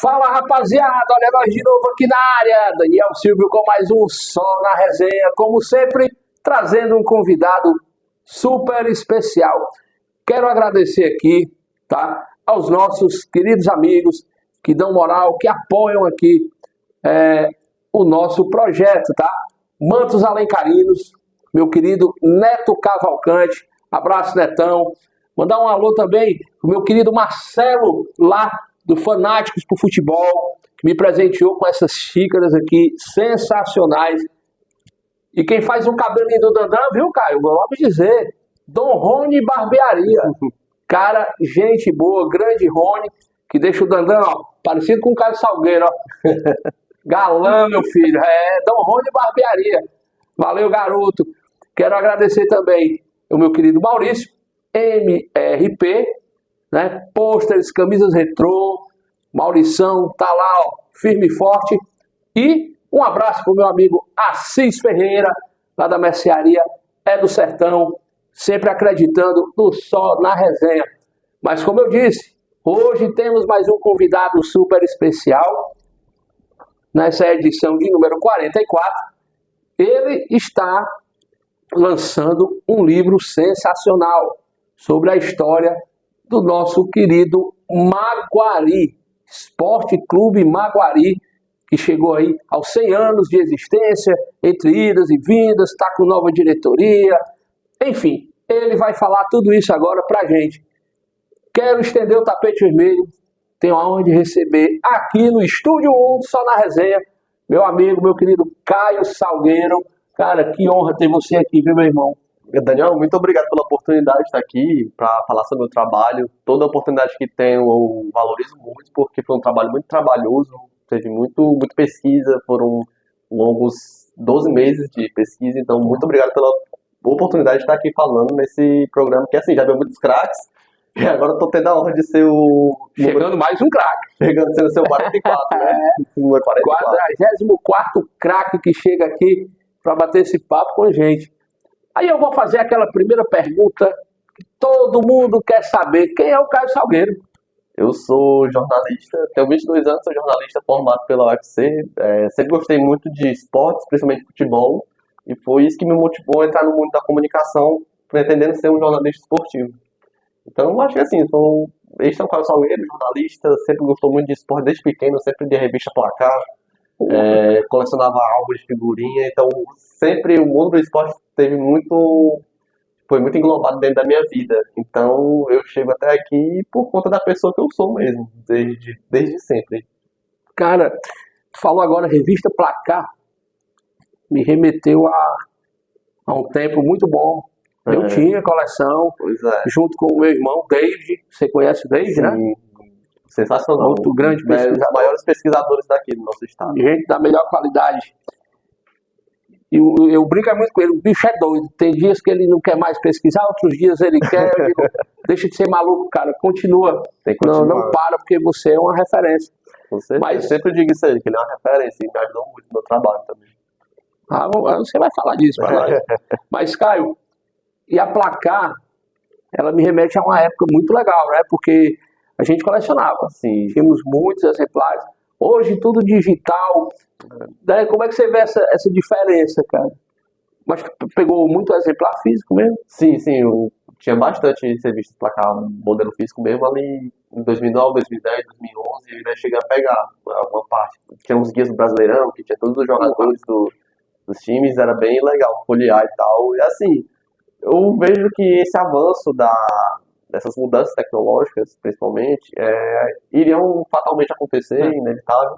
Fala, rapaziada, olha nós de novo aqui na área, Daniel Silvio com mais um Só na Resenha, como sempre, trazendo um convidado super especial. Quero agradecer aqui, tá, aos nossos queridos amigos que dão moral, que apoiam aqui o nosso projeto, tá? Mantos Alencarinos, meu querido Neto Cavalcante, abraço Netão. Mandar um alô também pro meu querido Marcelo, lá do Fanáticos pro Futebol, que me presenteou com essas xícaras aqui sensacionais. E quem faz o cabelinho do Dandan, viu, Caio? Vou logo dizer, Dom Rony Barbearia. Cara, gente boa, grande Rony, que deixa o Dandan, ó, parecido com o Caio Salgueiro, ó. Galã, meu filho. Dom Rony Barbearia. Valeu, garoto. Quero agradecer também o meu querido Maurício, MRP, né? Pôsteres, camisas retrô, Maurição tá lá, ó, firme e forte. E um abraço pro meu amigo Assis Ferreira, lá da Mercearia do Sertão, sempre acreditando no Só na Resenha. Mas como eu disse, hoje temos mais um convidado super especial, nessa edição de número 44. Ele está lançando um livro sensacional sobre a história do nosso querido Maguari, Esporte Clube Maguari, que chegou aí aos 100 anos de existência, entre idas e vindas, está com nova diretoria, enfim, ele vai falar tudo isso agora pra gente. Quero estender o tapete vermelho, tenho a honra de receber aqui no Estúdio 1, Só na Resenha, meu amigo, meu querido Caio Salgueiro. Cara, que honra ter você aqui, viu, meu irmão? Daniel, muito obrigado pela oportunidade de estar aqui para falar sobre o meu trabalho. Toda oportunidade que tenho eu valorizo muito, porque foi um trabalho muito trabalhoso, teve muito pesquisa, foram longos 12 meses de pesquisa, então muito obrigado pela oportunidade de estar aqui falando nesse programa, que assim, já veio muitos craques, e agora eu tô tendo a honra de ser o... Chegando mais um craque. Chegando sendo o seu 44, né? Número 44. 44º craque que chega aqui para bater esse papo com a gente. Aí eu vou fazer aquela primeira pergunta que todo mundo quer saber. Quem é o Caio Salgueiro? Eu sou jornalista, tenho 22 anos, sou jornalista formado pela UFC. Sempre gostei muito de esportes, principalmente futebol, e foi isso que me motivou a entrar no mundo da comunicação, pretendendo ser um jornalista esportivo. Então, eu acho que assim, este é o Caio Salgueiro, jornalista, sempre gostou muito de esporte desde pequeno, sempre de revista Placar, colecionava álbuns de figurinha, então sempre o mundo do esporte foi muito englobado dentro da minha vida. Então eu chego até aqui por conta da pessoa que eu sou mesmo, desde sempre. Cara, tu falou agora revista Placar, me remeteu a um tempo muito bom. Eu tinha coleção, junto com o meu irmão David. Você conhece o David, né? Sensacional. Outro grande pesquisador. Um dos maiores pesquisadores daqui do nosso estado. Gente da melhor qualidade. E eu brinco muito com ele, o bicho é doido. Tem dias que ele não quer mais pesquisar, outros dias ele quer. Eu digo, deixa de ser maluco, cara. Continua. Não para, porque você é uma referência. Mas eu sempre digo isso aí, que ele é uma referência e me ajudou muito no meu trabalho também. Você vai falar disso, vai. Mas, Caio, e a Placar, ela me remete a uma época muito legal, né? Porque a gente colecionava, assim, tínhamos muitos exemplares. Hoje tudo digital. Daí, como é que você vê essa diferença, cara? Mas pegou muito exemplar físico mesmo? Sim, eu tinha bastante revistas Placar, modelo físico mesmo ali em 2009, 2010, 2011, e ainda cheguei a pegar alguma parte. Tinha uns guias do Brasileirão, que tinha todos os jogadores dos times, era bem legal folhear e tal. E assim, eu vejo que esse avanço dessas mudanças tecnológicas, principalmente, iriam fatalmente acontecer, inevitável.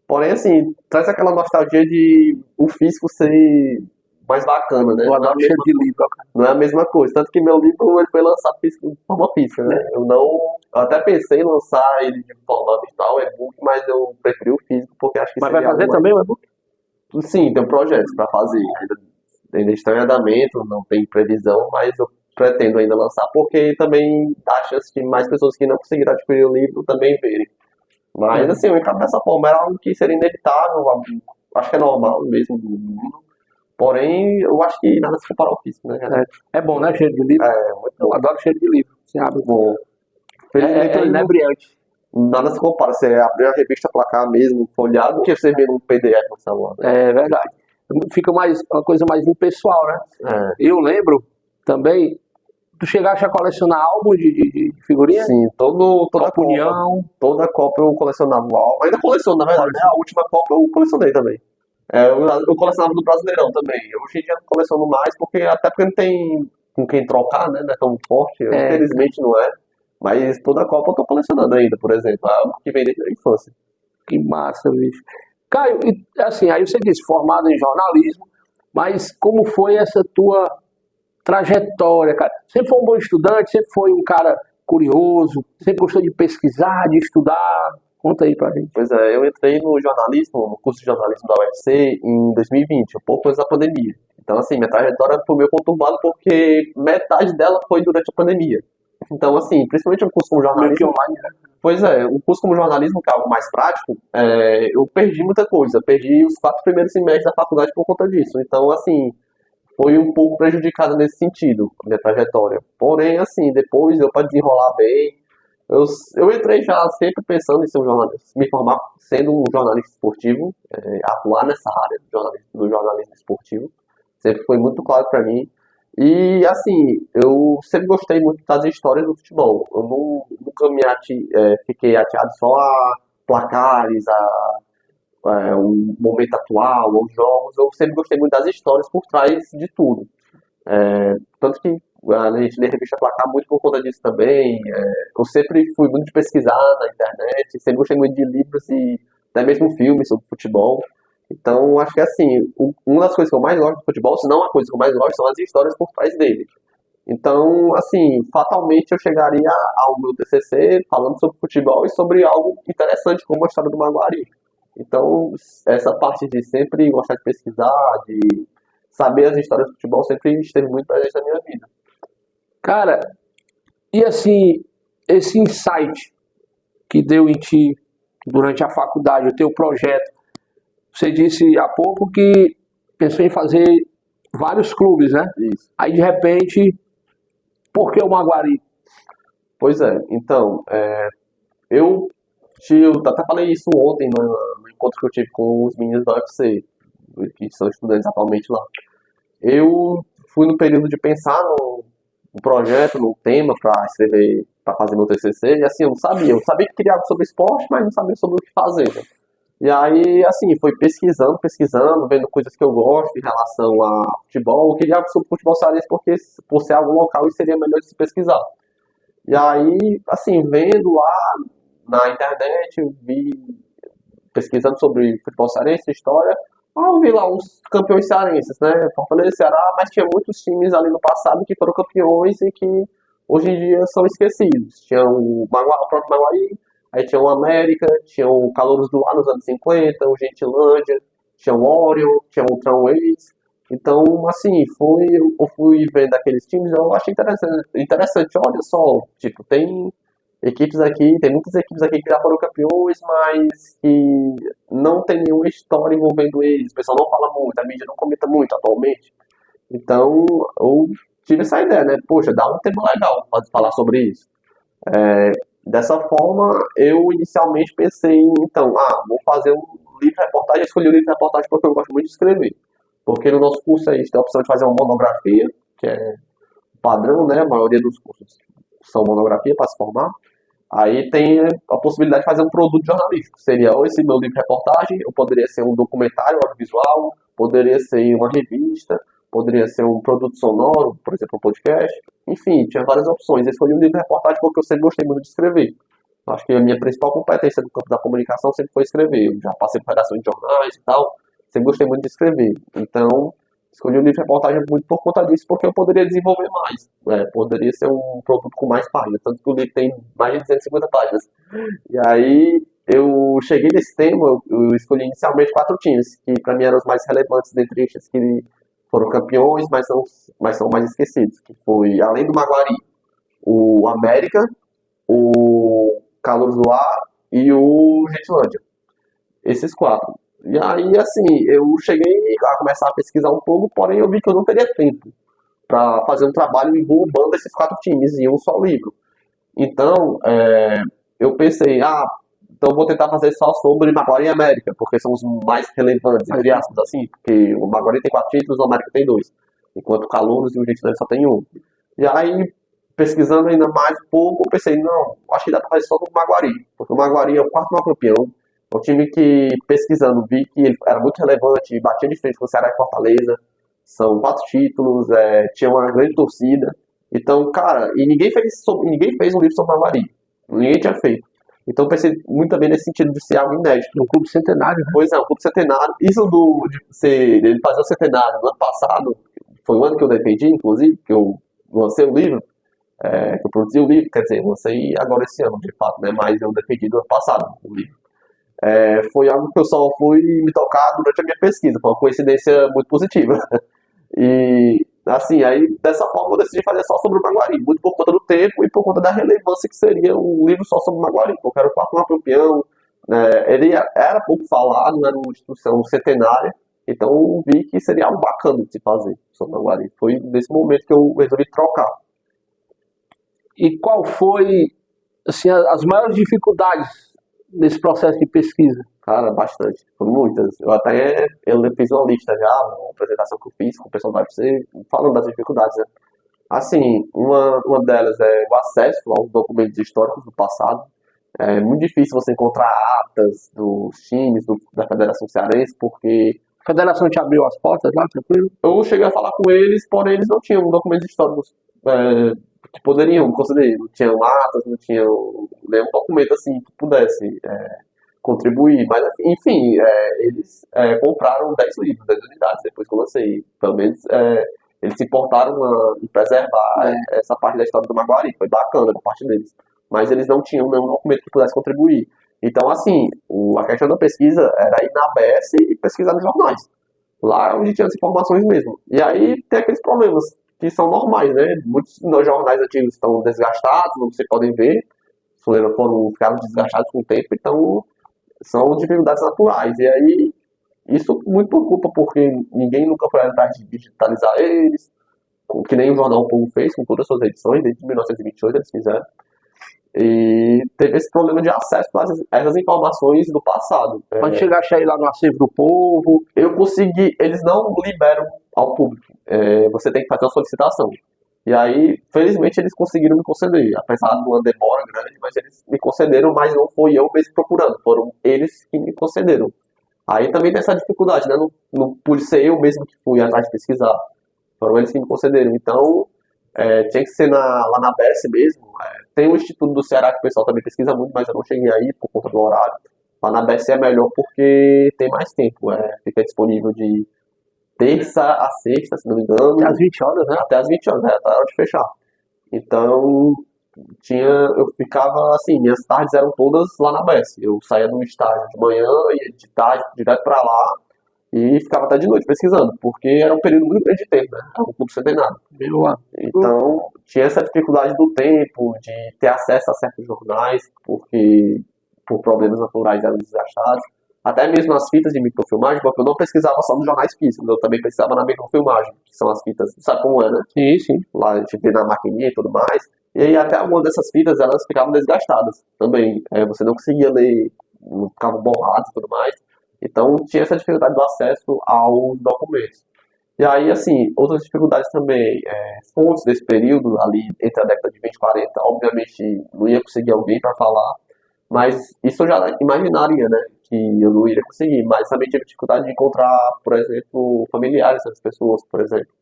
Porém, assim, traz aquela nostalgia de o físico ser mais bacana, né? Não é a mesma coisa. Tanto que meu livro ele foi lançado de forma física, né? Eu até pensei em lançar ele de forma digital, e-book, mas eu preferi o físico, porque acho que Mas vai fazer também o e-book? Sim, tem projetos para fazer. Ainda está em andamento, não tem previsão, mas eu pretendo ainda lançar, porque também há chance de mais pessoas que não conseguiram adquirir o livro também verem. Mas assim, eu entrava dessa forma, era algo que seria inevitável, acho que é normal mesmo do mundo. Porém, eu acho que nada se compara ao físico, né? É bom, né? Cheiro de livro. Muito bom. Eu adoro cheiro de livro. Você abre. Bom. É inebriante. nada se compara. Você abrir a revista Placar mesmo, folhado, que você vê num PDF no celular, né? É verdade. Fica uma coisa mais impessoal, né? É, Eu lembro também, tu chegaste a colecionar álbum de figurinha? sim, toda Copa Copa, União, toda Copa eu colecionava o álbum. Ainda coleciono, na verdade, né? A última Copa eu colecionei também. Eu colecionava do Brasileirão também. Hoje em dia não coleciono mais, até porque não tem com quem trocar, né? Não é tão forte, é, infelizmente não é. Mas toda Copa eu tô colecionando ainda, por exemplo. É algo que vem desde a infância. que massa, bicho. Caio, e, assim, aí você disse, formado em jornalismo, mas como foi essa tua trajetória, cara? Sempre foi um bom estudante, sempre foi um cara curioso, sempre gostou de pesquisar, de estudar. Conta aí pra gente. Pois é, eu entrei no jornalismo, no curso de jornalismo da UFC em 2020, um pouco antes da pandemia. Então, assim, minha trajetória foi meio conturbada porque metade dela foi durante a pandemia. Então, assim, principalmente um curso como Meio que jornalismo, online, né? pois é, um curso como jornalismo, que é algo mais prático, eu perdi muita coisa. Perdi os 4 primeiros semestres da faculdade por conta disso. Então, assim, foi um pouco prejudicada nesse sentido, a minha trajetória. Porém, assim, depois eu para desenrolar bem, eu, eu entrei já sempre pensando em ser um jornalista, me formar sendo um jornalista esportivo, atuar nessa área do jornalismo esportivo. Sempre foi muito claro para mim. E, assim, eu sempre gostei muito das histórias do futebol. Eu nunca fiquei ateado só a placares, o momento atual, aos jogos. Eu sempre gostei muito das histórias por trás de tudo. Tanto que a gente lê revista Placar muito por conta disso também. Eu sempre fui muito de pesquisar na internet, sempre gostei muito de livros e até mesmo filmes sobre futebol. Então, acho que assim, uma das coisas que eu mais gosto do futebol, se não a coisa que eu mais gosto, são as histórias por trás dele. Então, assim, fatalmente eu chegaria ao meu TCC falando sobre futebol e sobre algo interessante como a história do Maguari. Então, essa parte de sempre gostar de pesquisar, de saber as histórias do futebol, sempre esteve muito presente na minha vida. Cara, e assim, esse insight que deu em ti durante a faculdade, o teu projeto, você disse há pouco que pensou em fazer vários clubes, né? Isso. Aí de repente, por que o Maguari? Pois é, então, eu até falei isso ontem no encontro que eu tive com os meninos da UFC, que são estudantes atualmente lá. Eu fui no período de pensar no projeto, no tema para escrever, para fazer meu TCC, e assim, eu sabia que queria algo sobre esporte, mas não sabia sobre o que fazer, né? E aí, assim, foi pesquisando, vendo coisas que eu gosto em relação a futebol. Eu queria algo sobre futebol cearense porque, por ser algo local, isso seria melhor de se pesquisar. E aí, assim, vendo lá na internet, eu vi, pesquisando sobre futebol cearense, história, eu vi lá uns campeões cearenses, né? Fortaleza e Ceará, mas tinha muitos times ali no passado que foram campeões e que hoje em dia são esquecidos. Tinha o próprio Maguari, aí tinha o América, tinha o Calouros do Ar nos anos 50, o Gentilândia, tinha o Orion, tinha o Tramways. Então, assim, eu fui vendo aqueles times, eu achei interessante. Olha só, tipo, tem muitas equipes aqui que já foram campeões, mas que não tem nenhuma história envolvendo eles. O pessoal não fala muito, a mídia não comenta muito atualmente. Então, eu tive essa ideia, né? Poxa, dá um tema legal para falar sobre isso. Dessa forma, eu inicialmente pensei em, então, vou fazer um livro-reportagem. Escolhi o livro-reportagem porque eu gosto muito de escrever. Porque no nosso curso a gente tem a opção de fazer uma monografia, que é padrão, né? A maioria dos cursos são monografia para se formar. Aí tem a possibilidade de fazer um produto jornalístico. Seria ou esse meu livro-reportagem, ou poderia ser um documentário audiovisual, poderia ser uma revista, poderia ser um produto sonoro, por exemplo, um podcast. Enfim, tinha várias opções. Eu escolhi o livro-reportagem porque eu sempre gostei muito de escrever. Acho que a minha principal competência no campo da comunicação sempre foi escrever. Eu já passei por redação de jornais e tal, sempre gostei muito de escrever. Então, escolhi o livro-reportagem muito por conta disso, porque eu poderia desenvolver mais. Poderia ser um produto com mais páginas, tanto que o livro tem mais de 250 páginas. E aí, eu cheguei nesse tema, eu escolhi inicialmente 4 times, que para mim eram os mais relevantes dentre estes que foram campeões, mas são mais esquecidos. Que foi, além do Maguari, o América, o Calouros do Ar e o Gentilândia. Esses 4. E aí, assim, eu cheguei a começar a pesquisar um pouco, porém eu vi que eu não teria tempo para fazer um trabalho englobando esses 4 times em um só livro. Então, eu pensei, então vou tentar fazer só sobre Maguari e América, porque são os mais relevantes, entre aspas, assim, porque o Maguari tem 4 títulos, o América tem 2, enquanto o Calouros e o Gentilândia só tem 1. E aí, pesquisando ainda mais um pouco, eu pensei, não, acho que dá pra fazer só sobre o Maguari, porque o Maguari é o quarto maior campeão, é um time que, pesquisando, vi que ele era muito relevante, batia de frente com o Ceará e Fortaleza, são 4 títulos, tinha uma grande torcida, então, cara, e ninguém fez um livro sobre o Maguari, ninguém tinha feito. Então eu pensei muito também nesse sentido de ser algo inédito. Um clube centenário, né? Pois é, um clube centenário. Isso ele fazer o centenário no ano passado, foi o ano que eu defendi, inclusive, que eu lancei o livro, que eu produzi o livro, quer dizer, lancei agora esse ano, de fato, né? Mas eu defendi no ano passado o livro. Foi algo que eu só fui me tocar durante a minha pesquisa, foi uma coincidência muito positiva. E, assim, aí dessa forma eu decidi fazer só sobre o Maguari, muito por conta do tempo e por conta da relevância que seria um livro só sobre o Maguari, porque era o quarto maior campeão, ele era pouco falado, era uma instituição centenária, então eu vi que seria algo bacana de se fazer sobre o Maguari. Foi nesse momento que eu resolvi trocar. E qual foi, assim, as maiores dificuldades nesse processo de pesquisa? Cara, bastante. Foram muitas. Eu fiz uma lista já, uma apresentação que eu fiz com o pessoal do UFC, falando das dificuldades, né? Assim, uma delas é o acesso aos documentos históricos do passado. É muito difícil você encontrar atas dos times da Federação Cearense, porque A federação te abriu as portas lá, tranquilo? eu cheguei a falar com eles, porém eles não tinham documentos históricos que poderiam me conceder. Não tinham atas, não tinham nenhum documento assim que pudesse contribuir. Mas, enfim, eles compraram 10 livros, 10 unidades, depois que eu lancei. Pelo menos eles se importaram em preservar essa parte da história do Maguari. Foi bacana da parte deles. Mas eles não tinham nenhum documento que pudesse contribuir. Então, assim, a questão da pesquisa era ir na ABS e pesquisar nos jornais. Lá onde tinha as informações mesmo. E aí tem aqueles problemas que são normais, né? Muitos dos jornais antigos estão desgastados, como vocês podem ver. Ficaram desgastados com o tempo, então são dificuldades naturais. E aí, isso muito por culpa, porque ninguém nunca foi atrás de digitalizar eles, que nem o Jornal O Povo fez com todas as suas edições, desde 1928 eles fizeram. E teve esse problema de acesso a essas informações do passado. Quando chegasse aí lá no acervo do povo, Eu consegui, eles não liberam ao público, você tem que fazer uma solicitação. E aí, felizmente, eles conseguiram me conceder, apesar de uma demora grande, mas eles me concederam, mas não foi eu mesmo procurando, foram eles que me concederam. Aí também tem essa dificuldade, né? Não pude ser eu mesmo que fui atrás de pesquisar, foram eles que me concederam. Então, tinha que ser lá na BS mesmo. Tem o Instituto do Ceará que o pessoal também pesquisa muito, mas eu não cheguei aí por conta do horário. Lá na BS é melhor porque tem mais tempo, fica disponível de terça a sexta, se não me engano. até às 20 horas, né? Até às 20 horas, até a hora de fechar. Então, eu ficava assim, minhas tardes eram todas lá na BS. Eu saía do estágio de manhã, ia de tarde, direto pra lá, e ficava até de noite pesquisando, porque era um período muito grande de tempo, né? Era um clube centenário. Viu lá. Então, tinha essa dificuldade do tempo, de ter acesso a certos jornais, porque por problemas naturais eram desgastados. Até mesmo as fitas de microfilmagem, porque eu não pesquisava só nos jornais físicos, eu também pesquisava na microfilmagem, que são as fitas, sabe como é, né? Sim, sim. Lá a gente vê na maquininha e tudo mais. E aí até algumas dessas fitas, elas ficavam desgastadas também. Você não conseguia ler, ficavam borradas e tudo mais. Então tinha essa dificuldade do acesso aos documentos. E aí, assim, outras dificuldades também, fontes desse período, ali entre a década de 20 e 40, obviamente não ia conseguir alguém para falar, mas isso eu já imaginaria, né, que eu não iria conseguir, mas também tive dificuldade de encontrar, por exemplo, familiares das pessoas, por exemplo.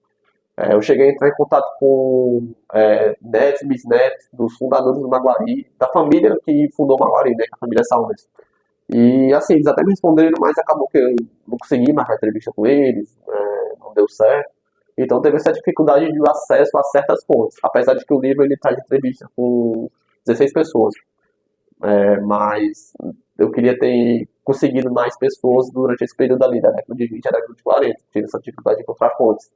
Eu cheguei a entrar em contato com netos e bisnetos dos fundadores do Maguari, da família que fundou o Maguari, né, que é a família Salmes. E assim, eles até me responderam, mas acabou que eu não consegui marcar entrevista com eles, não deu certo. Então teve essa dificuldade de acesso a certas fontes, apesar de que o livro ele traz entrevista com 16 pessoas. Mas eu queria ter conseguido mais pessoas durante esse período ali, da década de 20 à década de 40. Tive essa dificuldade de encontrar fontes.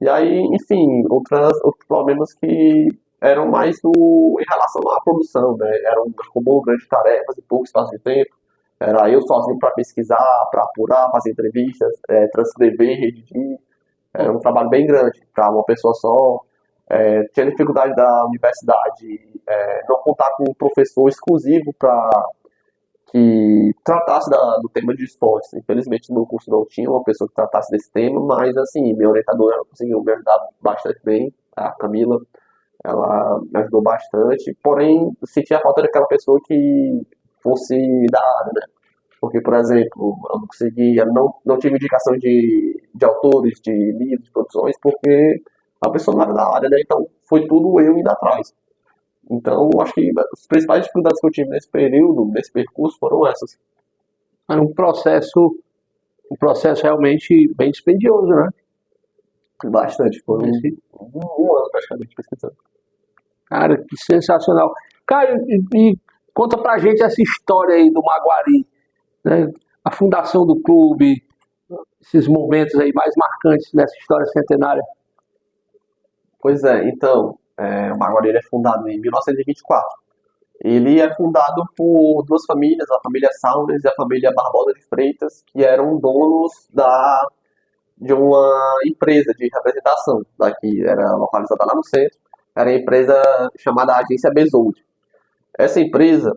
E aí, enfim, outros problemas que eram mais em relação à produção, né? Era um comum grande tarefas e pouco espaço de tempo. Era eu sozinho para pesquisar, para apurar, fazer entrevistas, transcrever, redigir. Era um trabalho bem grande para uma pessoa só. Tinha dificuldade da universidade não contar com um professor exclusivo para que tratasse do tema de esportes. Infelizmente, no meu curso não tinha uma pessoa que tratasse desse tema, mas, assim, minha orientadora conseguiu me ajudar bastante bem, a Camila, ela me ajudou bastante, porém, sentia a falta daquela pessoa que fosse da área, né? Porque, por exemplo, eu não conseguia, não tive indicação de autores, de livros, de produções, porque a pessoa não era da área, né? Então, foi tudo eu indo atrás. Então, acho que as principais dificuldades que eu tive nesse período, nesse percurso, foram essas. É um processo realmente bem dispendioso, né? Bastante. Foi um ano praticamente pesquisando. Cara, que sensacional. Cara, e conta pra gente essa história aí do Maguari, né? A fundação do clube, esses momentos aí mais marcantes nessa história centenária. Pois é, então, o Maguari ele é fundado em 1924. Ele é fundado por duas famílias, a família Saunders e a família Barbosa de Freitas, que eram donos de uma empresa de representação, que era localizada lá no centro. Era a empresa chamada Agência Besold. Essa empresa,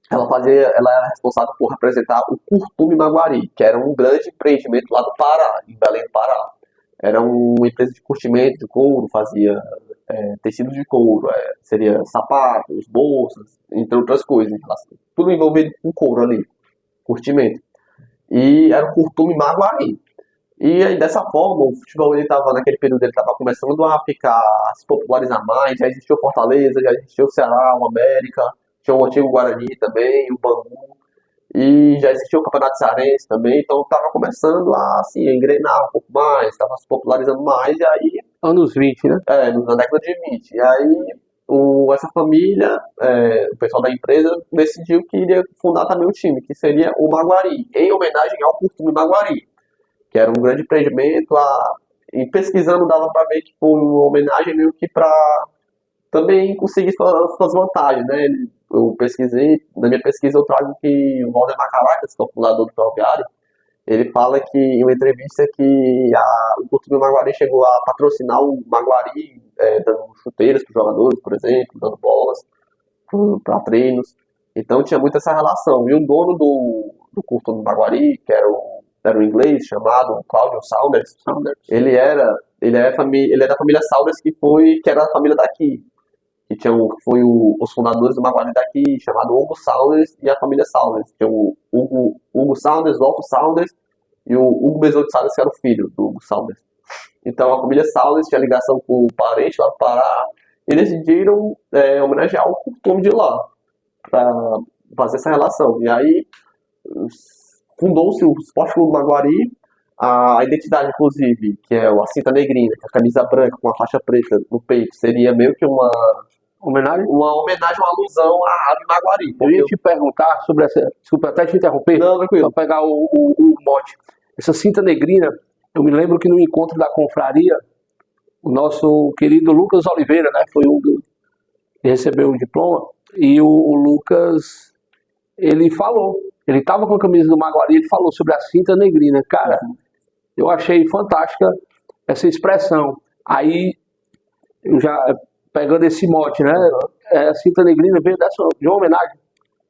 ela era responsável por representar o Curtume Maguari, que era um grande empreendimento lá do Pará, em Belém do Pará. Era uma empresa de curtimento de couro, fazia tecidos de couro, seria sapatos, bolsas, entre outras coisas. Tudo envolvido com couro ali, curtimento. E era o Curtume Maguari. E aí, dessa forma, o futebol ele estava naquele período, ele estava começando a se popularizar mais. Já existiu o Fortaleza, já existiu o Ceará, o América, tinha o antigo Guarani também, o Bangu, e já existiu o Campeonato Cearense também. Então estava começando a assim, engrenar um pouco mais, estava se popularizando mais. E aí, Anos 20, né? na década de 20. E aí, essa família, o pessoal da empresa, decidiu que iria fundar também um time, que seria o Maguari, em homenagem ao Curtume Maguari, que era um grande empreendimento. E pesquisando dava para ver que foi uma homenagem meio que para também conseguir suas vantagens, né? Eu pesquisei, na minha pesquisa eu trago que o Valdemar Caracas, que é o fundador do Ferroviário, ele fala que em uma entrevista que o Curtume Maguari chegou a patrocinar o Maguari, dando chuteiras para os jogadores, por exemplo, dando bolas para treinos. Então tinha muito essa relação. E o dono do Curtume Maguari, que era um inglês chamado Claudio Saunders, ele é da família Saunders, que era a família daqui. Que foi os fundadores do Maguari daqui, chamado Hugo Saunders e a família Saunders. Tinha o Hugo Saunders, o Otto Saunders e o Hugo Besouro Saunders, que era o filho do Hugo Saunders. Então a família Saunders tinha ligação com o parente lá do Pará e decidiram homenagear o costume de lá, para fazer essa relação. E aí fundou-se o Esporte Clube Maguari. A identidade, inclusive, que é a cinta negrina, que é a camisa branca com a faixa preta no peito, seria meio que uma homenagem, uma alusão à ave Maguari. Eu ia te perguntar sobre essa. Desculpa até te interromper. Não, tranquilo. Para pegar o mote. Essa cinta negrina, eu me lembro que no encontro da confraria, o nosso querido Lucas Oliveira, né, foi que recebeu o diploma, e o Lucas, ele falou, ele estava com a camisa do Maguari, ele falou sobre a cinta negrina. Cara, eu achei fantástica essa expressão. Aí, eu já pegando esse mote, né? A cinta negrina veio de uma homenagem.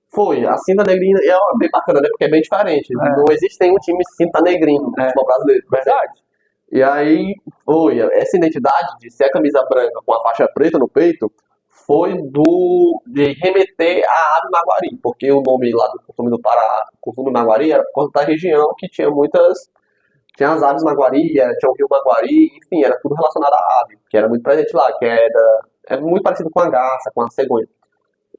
Foi, a cinta negrina é bem bacana, né? Porque é bem diferente. Não existe nenhum time cinta negrino no futebol brasileiro. Verdade. E aí, essa identidade de ser a camisa branca com a faixa preta no peito foi de remeter à ave Maguari, porque o nome lá do costume do Pará, costume Maguari, era por conta da região que tinha as aves Maguari, tinha o rio Maguari, enfim, era tudo relacionado à ave, que era muito presente lá, que é muito parecido com a garça, com a cegonha.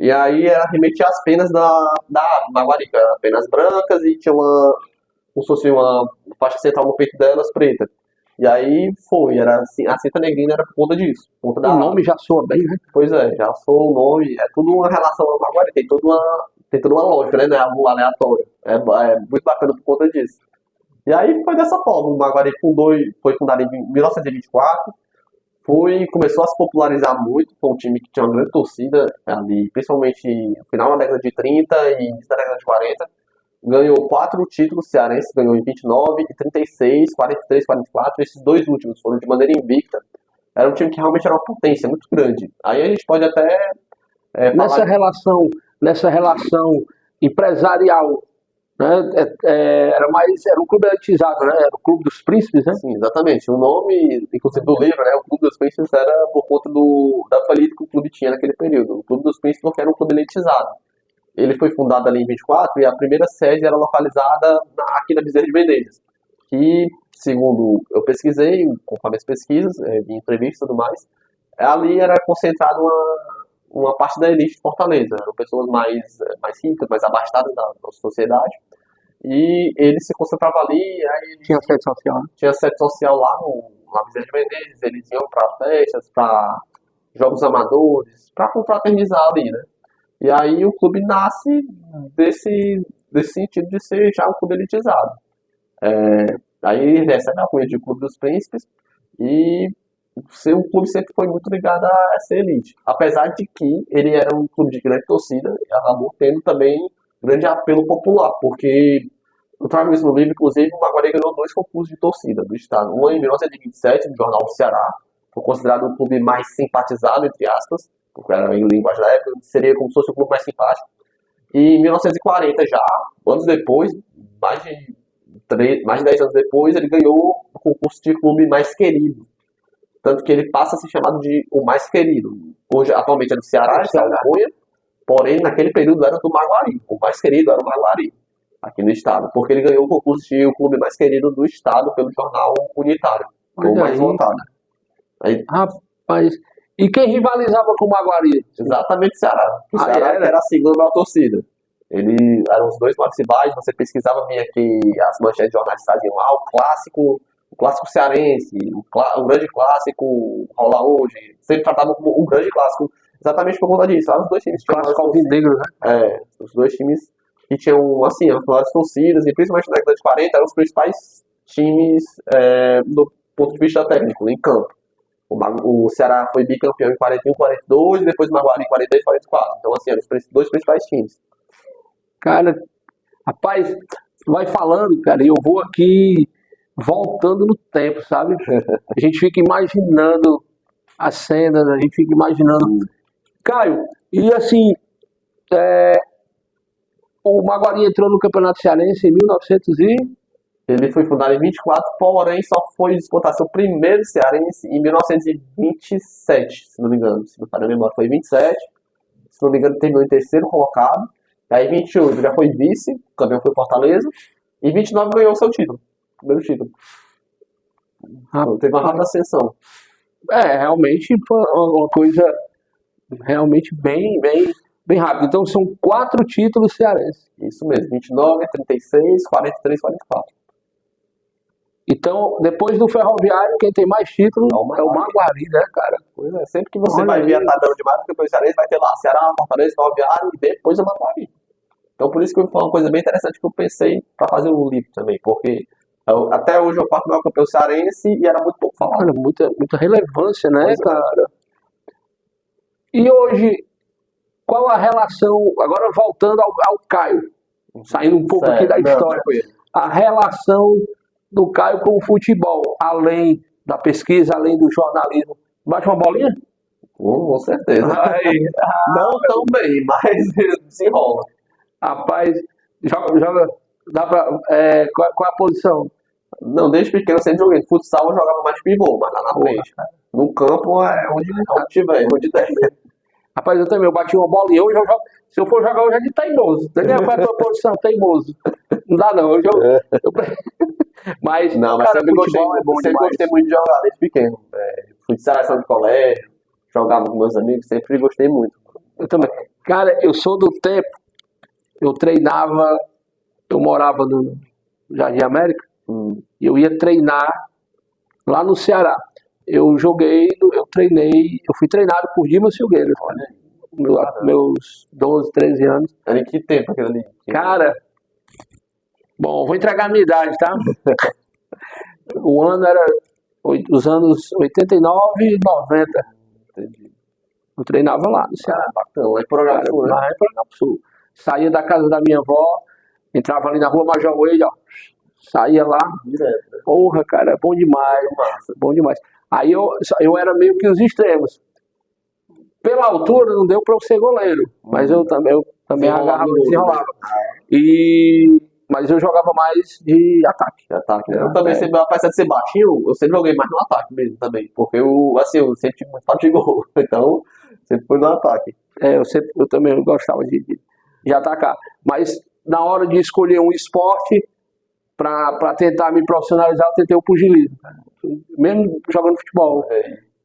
E aí remetia às penas da ave Maguari, que eram penas brancas e tinha como se fosse uma faixa central no peito delas preta. E aí era assim, a cinta negrina era por conta disso. Por conta o nome já soa bem, né? Pois é, já soa o nome, é tudo uma relação ao Maguari, tem toda uma lógica, né? Não é algo aleatório. É muito bacana por conta disso. E aí foi dessa forma, o Maguari foi fundado em 1924, começou a se popularizar muito, foi um time que tinha uma grande torcida ali, principalmente no final da década de 30 e início da década de 40. Ganhou 4 títulos cearenses, ganhou em 29, 36, 43, 44. Esses dois últimos foram de maneira invicta. Era um time que realmente era uma potência muito grande. Aí a gente pode até Nessa falar. relação empresarial, né? Era um clube elitizado, né? Era o Clube dos Príncipes, né? Sim, exatamente. O nome, inclusive, do livro, né? O Clube dos Príncipes era por conta da falida que o clube tinha naquele período. O Clube dos Príncipes porque era um clube elitizado. Ele foi fundado ali em 24 e a primeira sede era localizada aqui na Bezerra de Menezes, que, segundo eu pesquisei, conforme as pesquisas, vi entrevistas e tudo mais, ali era concentrada uma parte da elite de Fortaleza. Eram pessoas mais ricas, mais abastadas da nossa sociedade. E ele se concentrava ali, aí Tinha sede social, né? tinha sede social lá na Bezerra de Menezes, eles iam para festas, para jogos amadores, para confraternizar ali, né? E aí o clube nasce desse sentido de ser já um clube elitizado. Aí recebe a cunha de Clube dos Príncipes e o clube sempre foi muito ligado a essa elite. Apesar de que ele era um clube de grande torcida, e acabou tendo também grande apelo popular, porque eu trago isso no livro, inclusive, o Maguari ganhou 2 concursos de torcida do estado. Um em 1927, no Jornal do Ceará, foi considerado o clube mais simpatizado, entre aspas, porque era em linguagem da época, seria como se fosse o clube mais simpático. E em 1940 já, anos depois, mais de 10 anos depois, ele ganhou o concurso de clube mais querido. Tanto que ele passa a ser chamado de o mais querido. Hoje, atualmente é do Ceará, de Cunha, porém naquele período era do Maguari. O mais querido era o Maguari, aqui no estado, porque ele ganhou o concurso de o clube mais querido do estado pelo jornal Unitário, o mais votado. Aí, Rapaz, e quem rivalizava com o Maguari? exatamente o Ceará. O Ceará que era a segunda maior torcida. Ele eram os 2 maiores rivais, você pesquisava, vinha que as manchetes de jornais traziam lá o clássico cearense, o grande clássico rola hoje. Sempre tratavam como um grande clássico, exatamente por conta disso. Os 2 times tinham Clássico alvinegro, né? os 2 times que tinham, assim, as maiores torcidas, e principalmente na década de 40 eram os principais times do ponto de vista técnico, em campo. O Ceará foi bicampeão em 41, 42 e depois o Maguari em 43, 44. Então, assim, eram os 2 principais times. Cara, rapaz, vai falando, cara, e eu vou aqui voltando no tempo, sabe? A gente fica imaginando as cenas, a gente fica imaginando. Caio, e assim, o Maguari entrou no Campeonato Cearense em 1900 e... Ele foi fundado em 24, porém só foi disputar seu primeiro cearense em 1927, se não me engano. Se não falha a memória, foi 27. Se não me engano, terminou em terceiro colocado. Aí 28 já foi vice, o campeão foi Fortaleza. E 29 ganhou o seu título, primeiro título. Então, teve uma rápida ascensão. Realmente foi uma coisa realmente bem rápida. Então são 4 títulos cearenses. Isso mesmo, 29, 36, 43, 44. Então, depois do Ferroviário, quem tem mais títulos é o Maguari, né, cara? Pois é, sempre que você vai ver a tabela de marca do Campeonato Cearense, vai ter lá Ceará, Fortaleza, Ferroviário e depois o Maguari. Então, por isso que foi uma coisa bem interessante que eu pensei para fazer um livro também, porque até hoje eu quarto maior campeão cearense e era muito pouco falado. Olha, muita relevância, né, cara? E hoje, qual a relação, agora voltando ao Caio, saindo um pouco aqui da história, a relação do Caio com o futebol, além da pesquisa, além do jornalismo. Bate uma bolinha? Com certeza. Não tão bem, mas desenrola. Rapaz, joga dá pra, qual é a posição? Não, desde pequeno eu sempre joguei. Futsal eu jogava mais pivô, mas lá na frente. No campo é onde tiver, onde der. Rapaz, eu também, eu bati uma bolinha. Hoje eu jogo, se eu for jogar hoje é de teimoso. Entendeu? Qual é a tua posição? Teimoso. Não dá não. Mas cara, sempre gostei muito de jogar desde pequeno. Fui de seleção de colégio, jogava com meus amigos, sempre gostei muito. Eu também. Cara, eu sou do tempo, eu treinava, eu morava no Jardim América, e eu ia treinar lá no Ceará. Eu fui treinado por Dimas Filgueiras, meus 12, 13 anos. Era em que tempo aquilo ali? Cara, bom, vou entregar a minha idade, tá? O ano era os anos 89 e 90. Entendi. Eu treinava lá no Ceará. Bacana, lá em Porangaba-Sul, né? Lá em Porangaba-Sul. Saía da casa da minha avó, entrava ali na rua Major Wade, ó. Saía lá. Direto. Porra, cara, bom demais. Bom demais. Aí eu era meio que os extremos. Pela altura não deu para eu ser goleiro, mas eu também agarrava e desenrolava. Mas eu jogava mais de ataque. Ataque, né? Eu também sempre, apesar de ser baixinho, eu sempre joguei mais no ataque mesmo também. Porque eu sempre tive muito falta de gol. Então, sempre fui no ataque. Eu também gostava de atacar. Mas na hora de escolher um esporte, para tentar me profissionalizar, eu tentei o pugilismo. Mesmo jogando futebol.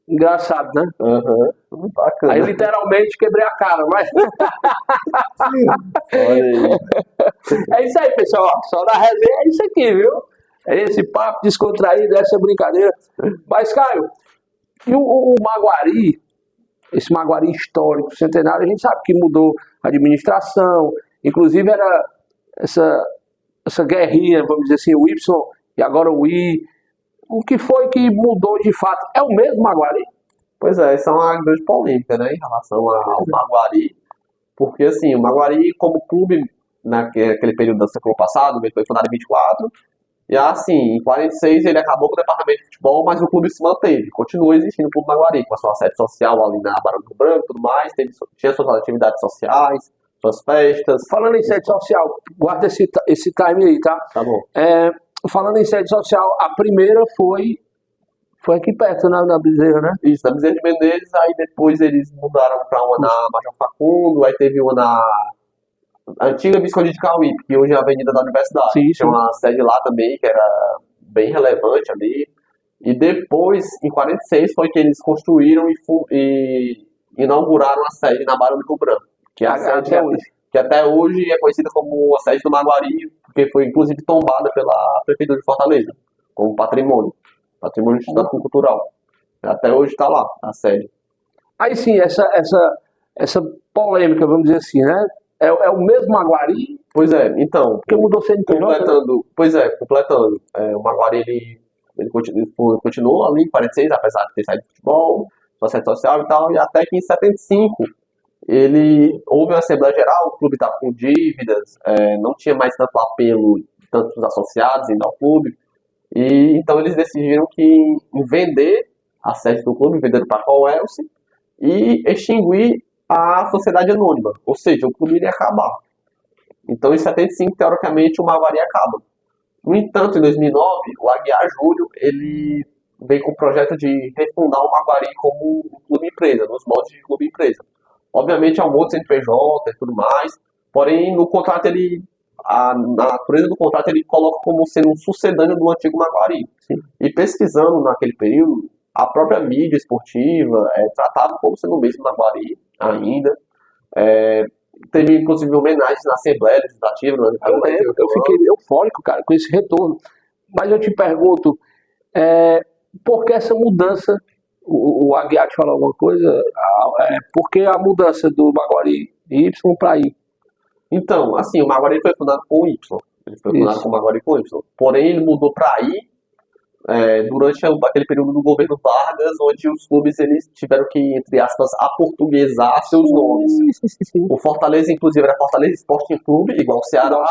Engraçado, né? Muito bacana. Aí literalmente quebrei a cara, mas. Olha aí. É isso aí, pessoal. Só na resenha é isso aqui, viu? É esse papo descontraído, essa brincadeira. Mas, Caio, e o Maguari, esse Maguari histórico, centenário, a gente sabe que mudou a administração, inclusive era essa guerrinha, vamos dizer assim, o Y e agora o I. O que foi que mudou de fato? É o mesmo Maguari? Pois é, essa é uma grande polêmica, né, em relação ao Maguari, porque assim, o Maguari como clube, naquele período do século passado, ele foi fundado em 24, e assim, em 46 ele acabou com o departamento de futebol, mas o clube se manteve, continua existindo o Clube Maguari, com a sua sede social ali na Barão do Branco e tudo mais, tinha suas atividades sociais, suas festas. Falando em sede social, guarda esse time aí, tá? Tá bom. Falando em sede social, a primeira foi aqui perto, na Bezerra, né? Isso, na Bezerra de Menezes, aí depois eles mudaram para uma na Major Facundo, aí teve uma na antiga Visconde de Cauípe, que hoje é a Avenida da Universidade. Sim. Tinha uma sede lá também, que era bem relevante ali. E depois, em 46, foi que eles construíram e inauguraram a sede na Barão do Rio Branco, que é a sede que até hoje é conhecida como a sede do Maguari, porque foi inclusive tombada pela Prefeitura de Fortaleza, como patrimônio histórico cultural. Até hoje está lá, a sede. Aí sim, essa polêmica, vamos dizer assim, né? É o mesmo Maguari? Pois é, então. Porque mudou CNPJ. Completando. O Maguari ele continuou ali em 46, apesar de ter saído do futebol, sua sede social e tal, e até que em 75 houve uma Assembleia Geral, o clube estava com dívidas, não tinha mais tanto apelo, tanto dos associados ainda ao clube, e então eles decidiram que vender a sede do clube, venderam para a Coelce, e extinguir a sociedade anônima, ou seja, o clube iria acabar. Então em 75, teoricamente, o Maguari acaba. No entanto, em 2009, o Aguiar Júlio, ele veio com o projeto de refundar o Maguari como um clube-empresa, nos moldes de clube-empresa. Obviamente é um outro CNPJ e tudo mais, porém no contrato na natureza do contrato ele coloca como sendo um sucedâneo do antigo Maguari. Sim. E pesquisando naquele período, a própria mídia esportiva tratava como sendo o mesmo Maguari ainda. Teve inclusive homenagens na Assembleia Legislativa. Eu fiquei eufórico, cara, com esse retorno. Mas eu te pergunto, por que essa mudança? O Aguiar te falou alguma coisa? Por que a mudança do Maguari Y para I? Então, assim, o Maguari foi fundado com Y. Ele foi fundado com o Maguari com Y. Porém, ele mudou para I durante aquele período do governo Vargas, onde os clubes eles tiveram que, entre aspas, aportuguesar seus nomes. Sim. O Fortaleza, inclusive, era Fortaleza Esporte Clube, igual o Ceará,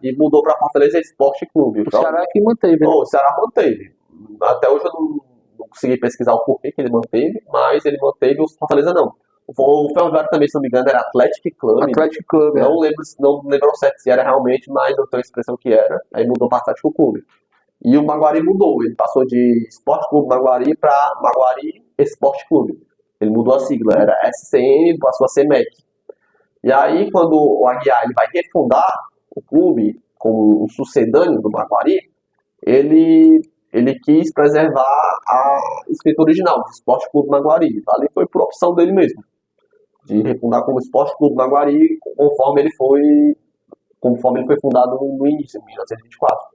e mudou para Fortaleza Esporte Clube. O Ceará que manteve. O Ceará manteve. Até hoje eu não consegui pesquisar o porquê que ele manteve, mas ele manteve, o Fortaleza não. O Ferroviário também, se não me engano, era Athletic Club. Não lembro ao certo se era realmente, mas eu tenho a expressão que era. Aí mudou para Atlético Clube. E o Maguari mudou. Ele passou de Esporte Clube Maguari para Maguari Esporte Clube. Ele mudou a sigla. Era SCM, passou a ser MEC. E aí, quando o Aguiar ele vai refundar o clube como um sucedâneo do Maguari, ele quis preservar a escrita original, de Esporte Clube Maguari. Ali foi por opção dele mesmo, de refundar como Esporte Clube Maguari, conforme ele foi fundado no início, em 1924.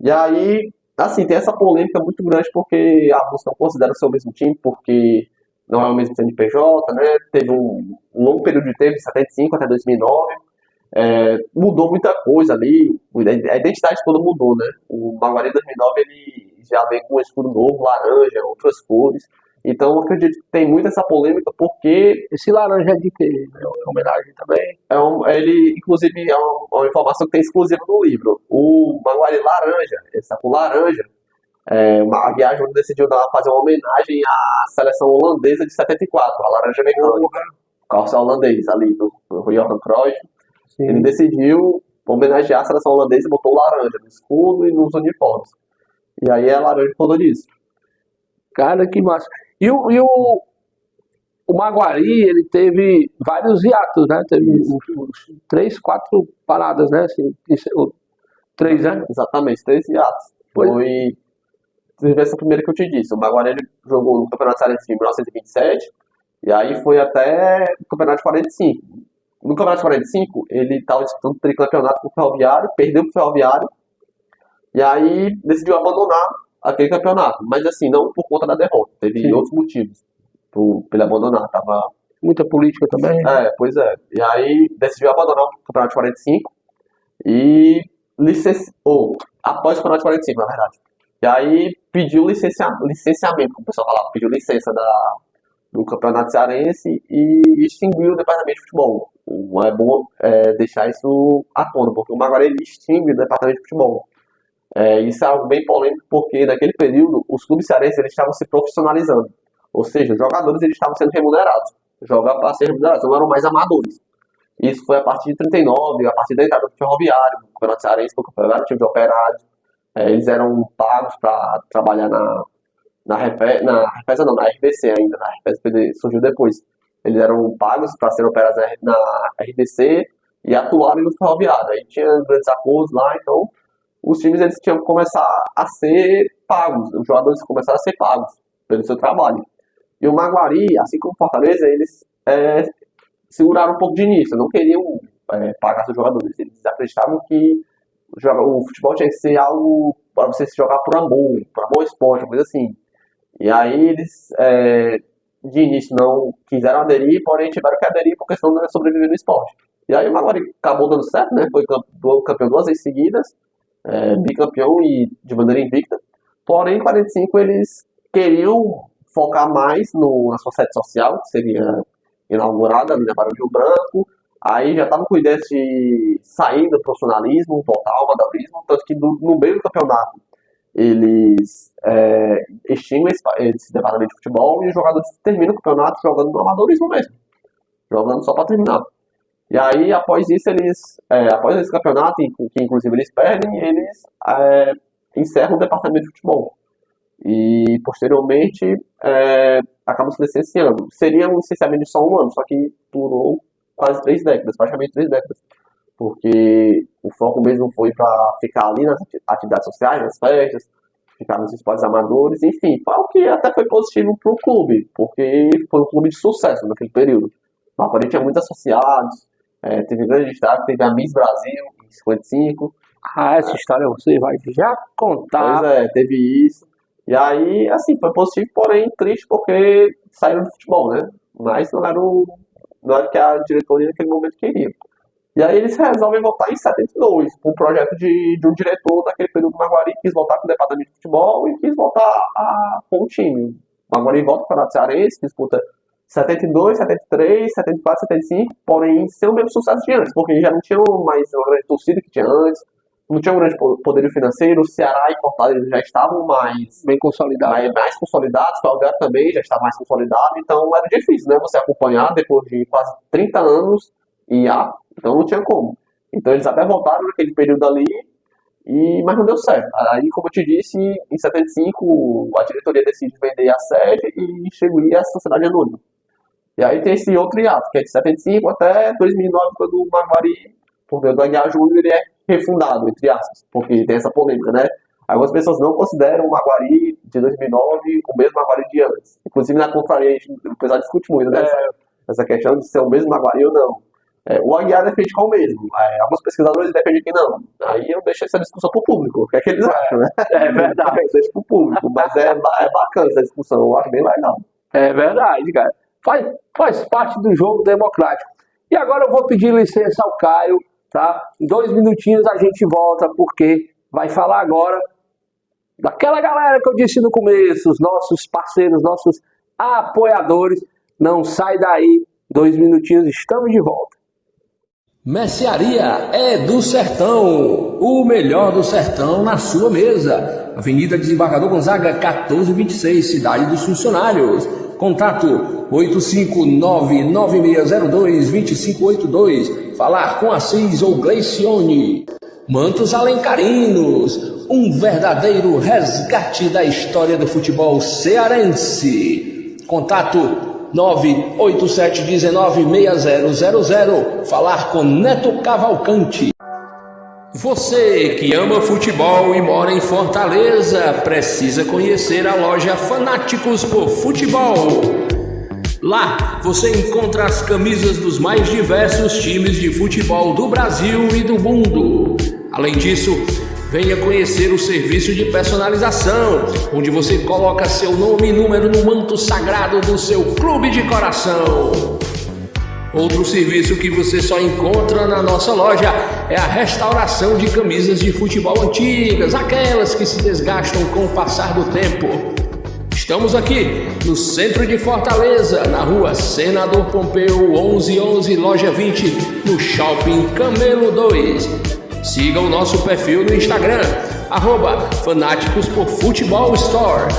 E aí, assim, tem essa polêmica muito grande, porque alguns não consideram ser o mesmo time, porque não é o mesmo CNPJ, né? Teve um longo período de tempo, de 75 até 2009, mudou muita coisa ali, a identidade toda mudou, né? O Maguari 2009 ele já vem com um escudo novo, laranja, outras cores. Então eu acredito que tem muito essa polêmica, porque esse laranja é de quê? É homenagem também? Ele, inclusive, é uma informação que tem exclusiva no livro. O Maguari laranja, ele está com laranja, A viagem decidiu fazer uma homenagem à seleção holandesa de 74, a Laranja Mecânica, calça holandês ali, do Johan Cruyff. Sim. Ele decidiu homenagear a seleção holandesa e botou laranja no escudo e nos uniformes. E aí é laranja por conta disso. Cara, que massa. E o Maguari, ele teve vários hiatos, né? Teve uns 3, 4 paradas, né? Assim, 3 anos. Exatamente, 3 hiatos. Teve essa primeira que eu te disse. O Maguari ele jogou no Campeonato Cearense em 1927 e aí foi até o Campeonato de 45. No Campeonato de 45, ele estava disputando o tricampeonato com o Ferroviário, perdeu para o Ferroviário e aí decidiu abandonar aquele campeonato. Mas assim, não por conta da derrota. Teve outros motivos para ele abandonar. Tava... Muita política também. Pois é. E aí decidiu abandonar o Campeonato de 45 e após o Campeonato de 45, na verdade. E aí pediu licenciamento, como o pessoal falava, pediu licença do Campeonato Cearense e extinguiu o departamento de futebol. É bom deixar isso à tona, porque o Maguari ele extingue o departamento de futebol. Isso é algo bem polêmico, porque naquele período os clubes cearenses eles estavam se profissionalizando. Ou seja, os jogadores eles estavam sendo remunerados. Jogar para ser remunerados, não eram mais amadores. Isso foi a partir de 39, a partir da entrada do Ferroviário, o Campeonato Cearense, porque o Ferroviário tinha de operários. Eles eram pagos para trabalhar na RBC ainda. Na RBC surgiu depois. Eles eram pagos para serem operados na RBC e atuarem no Ferroviário. Aí tinha grandes acordos lá, então os times eles tinham que começar a ser pagos. Os jogadores começaram a ser pagos pelo seu trabalho. E o Maguari, assim como o Fortaleza, eles seguraram um pouco de início, não queriam pagar seus jogadores. Eles acreditavam que o futebol tinha que ser algo para você se jogar por amor ao esporte, uma coisa assim. E aí eles, de início, não quiseram aderir, porém tiveram que aderir porque senão não ia sobreviver no esporte. E aí o Maguari acabou dando certo, né? Foi campeão 2 vezes seguidas, bicampeão e de maneira invicta. Porém, em 45 eles queriam focar mais na sua sede social, que seria inaugurada ali na Barão de Rio Branco. Aí já estavam com ideia de sair do profissionalismo, voltar ao amadorismo, tanto que no meio do campeonato eles extinguem esse departamento de futebol e os jogadores terminam o campeonato jogando no amadorismo mesmo, jogando só para terminar. E aí, após isso, após esse campeonato, que inclusive eles perdem, eles encerram o departamento de futebol. E posteriormente acabam se licenciando. Seria um licenciamento de só 1 ano, só que durou quase 3 décadas, praticamente 3 décadas. Porque o foco mesmo foi para ficar ali nas atividades sociais, nas festas, ficar nos esportes amadores, enfim, foi algo que até foi positivo para o clube, porque foi um clube de sucesso naquele período. O Maguari tinha muitos associados, teve grande destaque, teve a Miss Brasil em 55. Essa história você vai já contar. Pois teve isso. E aí, assim, foi positivo, porém triste porque saíram do futebol, né? Mas não era o que a diretoria naquele momento queria. E aí eles resolvem voltar em 72, com um projeto de um diretor daquele período do Maguari, quis voltar com o departamento de futebol e quis voltar com o time. O Maguari volta para o Campeonato Cearense, disputa 72, 73, 74, 75, porém sem o mesmo sucesso de antes, porque já não tinha mais uma grande torcida que tinha antes, não tinha um grande poderio financeiro, o Ceará e Fortaleza já estavam bem consolidados. Mais consolidados, o Ferroviário também já estava mais consolidado, então era difícil, né, você acompanhar depois de quase 30 anos então não tinha como. Então eles até voltaram naquele período ali, mas não deu certo. Aí, como eu te disse, em 75 a diretoria decide vender a sede e distribuir a sociedade anônima. E aí tem esse outro hiato, que é de 75 até 2009, quando o Maguari, por meio do Aguiar Júnior, ele é refundado, entre aspas, porque tem essa polêmica, né? Algumas pessoas não consideram o Maguari de 2009 o mesmo Maguari de antes. Inclusive na confraria, o pessoal discute muito, né? Essa questão de ser o mesmo Maguari ou não. O Aguiar defende qual mesmo. Alguns pesquisadores defendem que não. Aí eu deixo essa discussão pro público. O que é que eles acham, né? É verdade. Eu deixo pro público. Mas é bacana essa discussão. Eu acho bem legal. É verdade, cara. Faz parte do jogo democrático. E agora eu vou pedir licença ao Caio, tá? Em 2 minutinhos a gente volta, porque vai falar agora daquela galera que eu disse no começo, os nossos parceiros, nossos apoiadores. Não sai daí. 2 minutinhos, estamos de volta. Mercearia é do Sertão, o melhor do Sertão na sua mesa. Avenida Desembargador Gonzaga, 1426, Cidade dos Funcionários. Contato 859-9602-2582. Falar com Assis ou Gleicione. Mantos Alencarinos, um verdadeiro resgate da história do futebol cearense. Contato 987196000. Falar com Neto Cavalcante. Você que ama futebol e mora em Fortaleza, precisa conhecer a loja Fanáticos por Futebol. Lá você encontra as camisas dos mais diversos times de futebol do Brasil e do mundo. Além disso, venha conhecer o serviço de personalização, onde você coloca seu nome e número no manto sagrado do seu clube de coração. Outro serviço que você só encontra na nossa loja é a restauração de camisas de futebol antigas, aquelas que se desgastam com o passar do tempo. Estamos aqui no centro de Fortaleza, na rua Senador Pompeu 1111, loja 20, no Shopping Camelo 2. Siga o nosso perfil no Instagram, @Fanáticos por Futebol Store.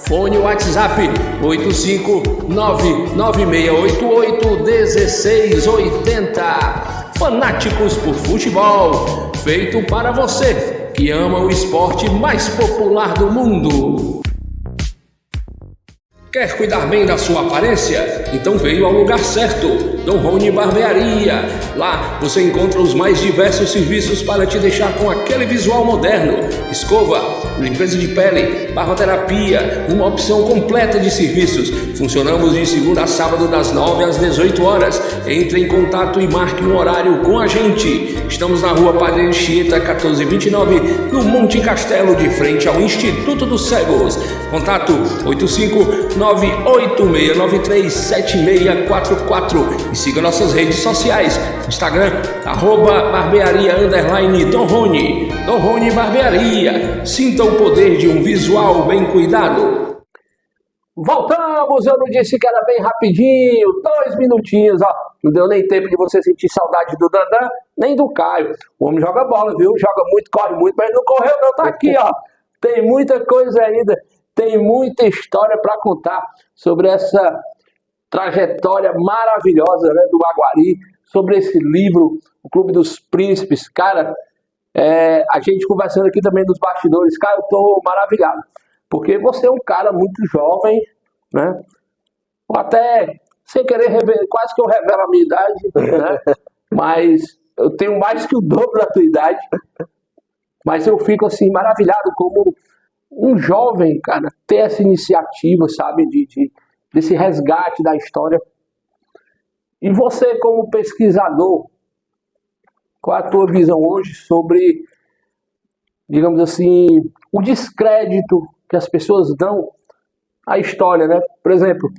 Fone WhatsApp 859-9688-1680. Fanáticos por Futebol, feito para você que ama o esporte mais popular do mundo. Quer cuidar bem da sua aparência? Então veio ao lugar certo, Dom Rony Barbearia. Lá você encontra os mais diversos serviços para te deixar com aquele visual moderno. Escova, limpeza de pele, barroterapia, uma opção completa de serviços. Funcionamos de segunda a sábado das 9 às 18 horas. Entre em contato e marque um horário com a gente. Estamos na rua Padre Anchieta 1429, no Monte Castelo, de frente ao Instituto dos Cegos. Contato 859-8693-7644 e siga nossas redes sociais. Instagram, @barbearia_Dom Rony. Dom Rony Barbearia. Sinta o poder de um visual bem cuidado. Voltamos, eu não disse que era bem rapidinho, 2 minutinhos, ó. Não deu nem tempo de você sentir saudade do Dandan, nem do Caio. O homem joga bola, viu? Joga muito, corre muito, mas não correu não, tá aqui, ó. Tem muita coisa ainda, tem muita história para contar sobre essa trajetória maravilhosa, né, do Maguari, sobre esse livro, O Clube dos Príncipes. Cara, a gente conversando aqui também nos bastidores, cara, eu tô maravilhado. Porque você é um cara muito jovem, né? Ou até, sem querer, quase que eu revelo a minha idade, né? Mas eu tenho mais que o dobro da tua idade. Mas eu fico, assim, maravilhado como um jovem, cara, ter essa iniciativa, sabe? Desse resgate da história. E você, como pesquisador, qual é a tua visão hoje sobre, digamos assim, o descrédito que as pessoas dão à história, né? Por exemplo,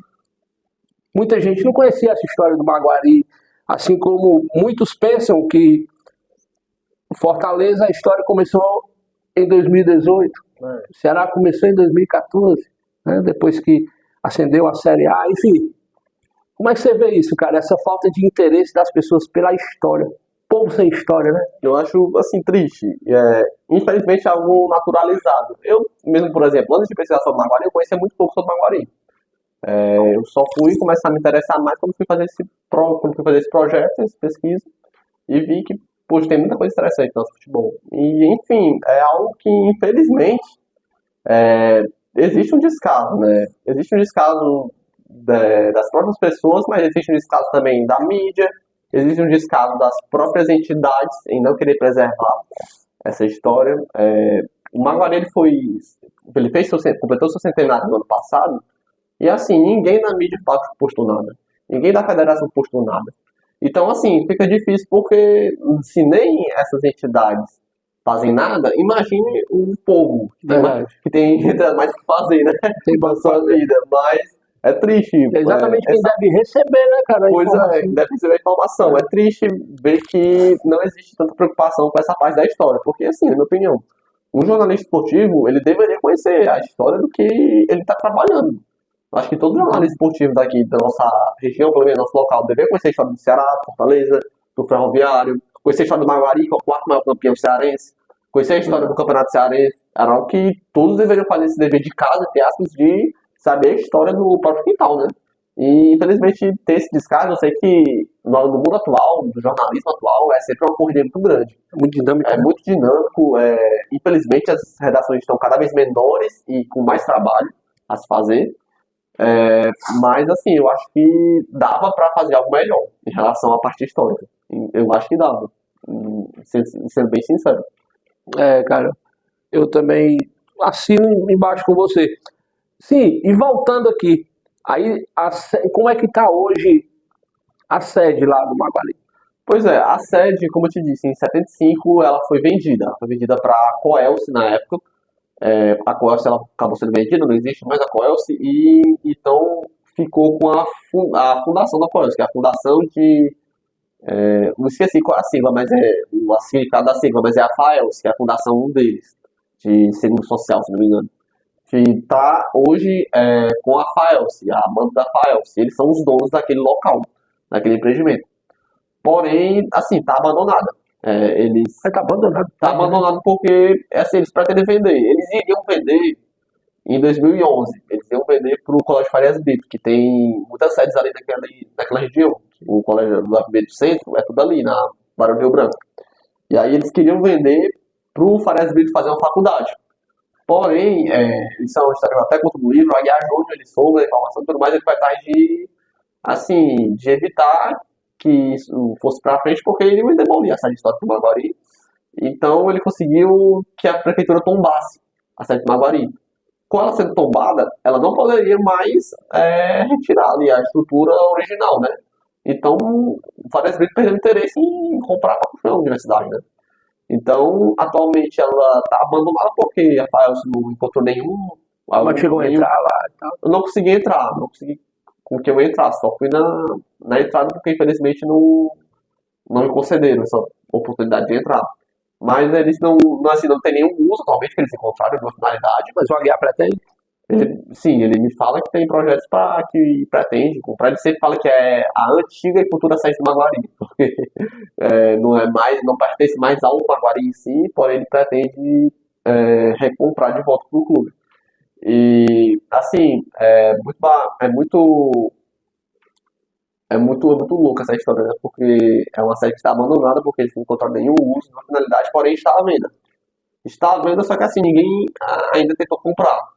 muita gente não conhecia essa história do Maguari, assim como muitos pensam que Fortaleza, a história começou em 2018, o Ceará começou em 2014, né? Depois que ascendeu a Série A, enfim. Como é que você vê isso, cara? Essa falta de interesse das pessoas pela história. Povo sem história, né? Eu acho, assim, triste. Infelizmente, algo naturalizado. Eu, mesmo, por exemplo, antes de pesquisar sobre Maguari, eu conhecia muito pouco sobre Maguari. Eu só fui começar a me interessar mais quando fui fazer esse projeto, essa pesquisa, e vi que, poxa, tem muita coisa interessante no nosso futebol. E, enfim, é algo que, infelizmente, existe um descaso, né? Existe um descaso das próprias pessoas, mas existe um descaso também da mídia. Existe um descaso das próprias entidades em não querer preservar essa história. O Maguari ele completou seu centenário no ano passado, e assim, ninguém na mídia postou nada. Ninguém da federação postou nada. Então, assim, fica difícil porque se nem essas entidades fazem nada, imagine o povo que tem mais o que fazer, né? Tem pra sua vida, mas é triste. É exatamente quem deve receber, né, cara? Pois deve receber a informação. É triste ver que não existe tanta preocupação com essa parte da história. Porque, assim, na minha opinião, um jornalista esportivo, ele deveria conhecer a história do que ele está trabalhando. Acho que todo jornalista esportivo daqui da nossa região, pelo menos nosso local, deveria conhecer a história do Ceará, Fortaleza, do Ferroviário, conhecer a história do Maguari, que é o quarto maior campeão cearense, conhecer a história do Campeonato Cearense, era algo que todos deveriam fazer esse dever de casa, entre aspas, de saber a história do próprio quintal, né? E, infelizmente, ter esse descaso, eu sei que no mundo atual, do jornalismo atual, é sempre uma corrida muito grande. É muito dinâmico. É muito dinâmico. Infelizmente, as redações estão cada vez menores e com mais trabalho a se fazer. Mas, assim, eu acho que dava para fazer algo melhor em relação à parte histórica. Eu acho que dava, sendo bem sincero. Cara, eu também assino embaixo com você. Sim, e voltando aqui, aí como é que tá hoje a sede lá do Maguari? Pois é, a sede, como eu te disse, em 75 ela foi vendida. Ela foi vendida para a Coelce na época. A Coelce ela acabou sendo vendida, não existe mais a Coelce, e então ficou com a fundação da Coelce, que é a fundação de. Não esqueci qual é a sigla, mas o significado da sigla, mas é a FAELS, que é a fundação um deles, de Seguro Social, se não me engano. Que está hoje com a FAELS, a banda da FAELS. Eles são os donos daquele local, daquele empreendimento. Porém, assim, está abandonada. Tá abandonado. Tá abandonado porque assim, eles pretendem vender. Eles iriam vender em 2011. Eles iam vender para o Colégio Farias Brito, que tem muitas sedes ali naquela região. O Colégio do FB do Centro é tudo ali, na Barão do Rio Branco. E aí eles queriam vender para o Farias Brito fazer uma faculdade. Porém, isso é uma história que eu até conto no livro, a Guiar Júnior, ele soube a informação e tudo mais, ele vai atrás de evitar que isso fosse para frente, porque ele ia demolir a sede histórica do Maguari. Então ele conseguiu que a prefeitura tombasse a sede do Maguari. Com ela sendo tombada, ela não poderia mais retirar ali a estrutura original, né? Então, o Farias Brito perdeu interesse em comprar para construir a universidade, né? Então, atualmente ela está abandonada porque a FAELS não encontrou nenhum. Mas chegou a entrar lá e tal. Eu não consegui entrar, não consegui com que eu entrasse, só fui na entrada porque infelizmente não me concederam essa oportunidade de entrar. Mas eles não tem nenhum uso atualmente que eles encontraram de uma finalidade. Mas o Aguiar pretende? Sim, ele me fala que tem projetos que pretende comprar. Ele sempre fala que é a antiga e futura sede do Maguari, porque não pertence mais ao Maguari em si, porém ele pretende recomprar de volta para o clube. E assim, é muito louca essa história, né? Porque é uma sede que está abandonada porque eles não encontraram nenhum uso, nenhuma finalidade, porém está à venda. Está à venda, só que assim, ninguém ainda tentou comprar.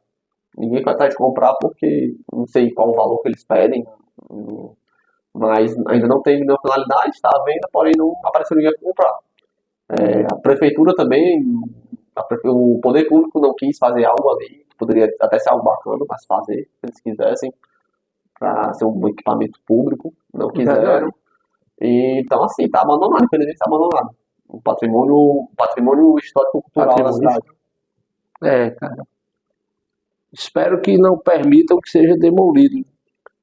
Ninguém vai atrás de comprar porque não sei qual o valor que eles pedem, mas ainda não tem nenhuma finalidade, está à venda, porém não apareceu ninguém para comprar. A prefeitura também, o poder público não quis fazer algo ali, que poderia até ser algo bacana, mas fazer, se eles quisessem, para ser um equipamento público, não quiseram. E, então, assim, está abandonado, infelizmente está abandonado. O patrimônio histórico-cultural da cidade. Cara. Espero que não permitam que seja demolido.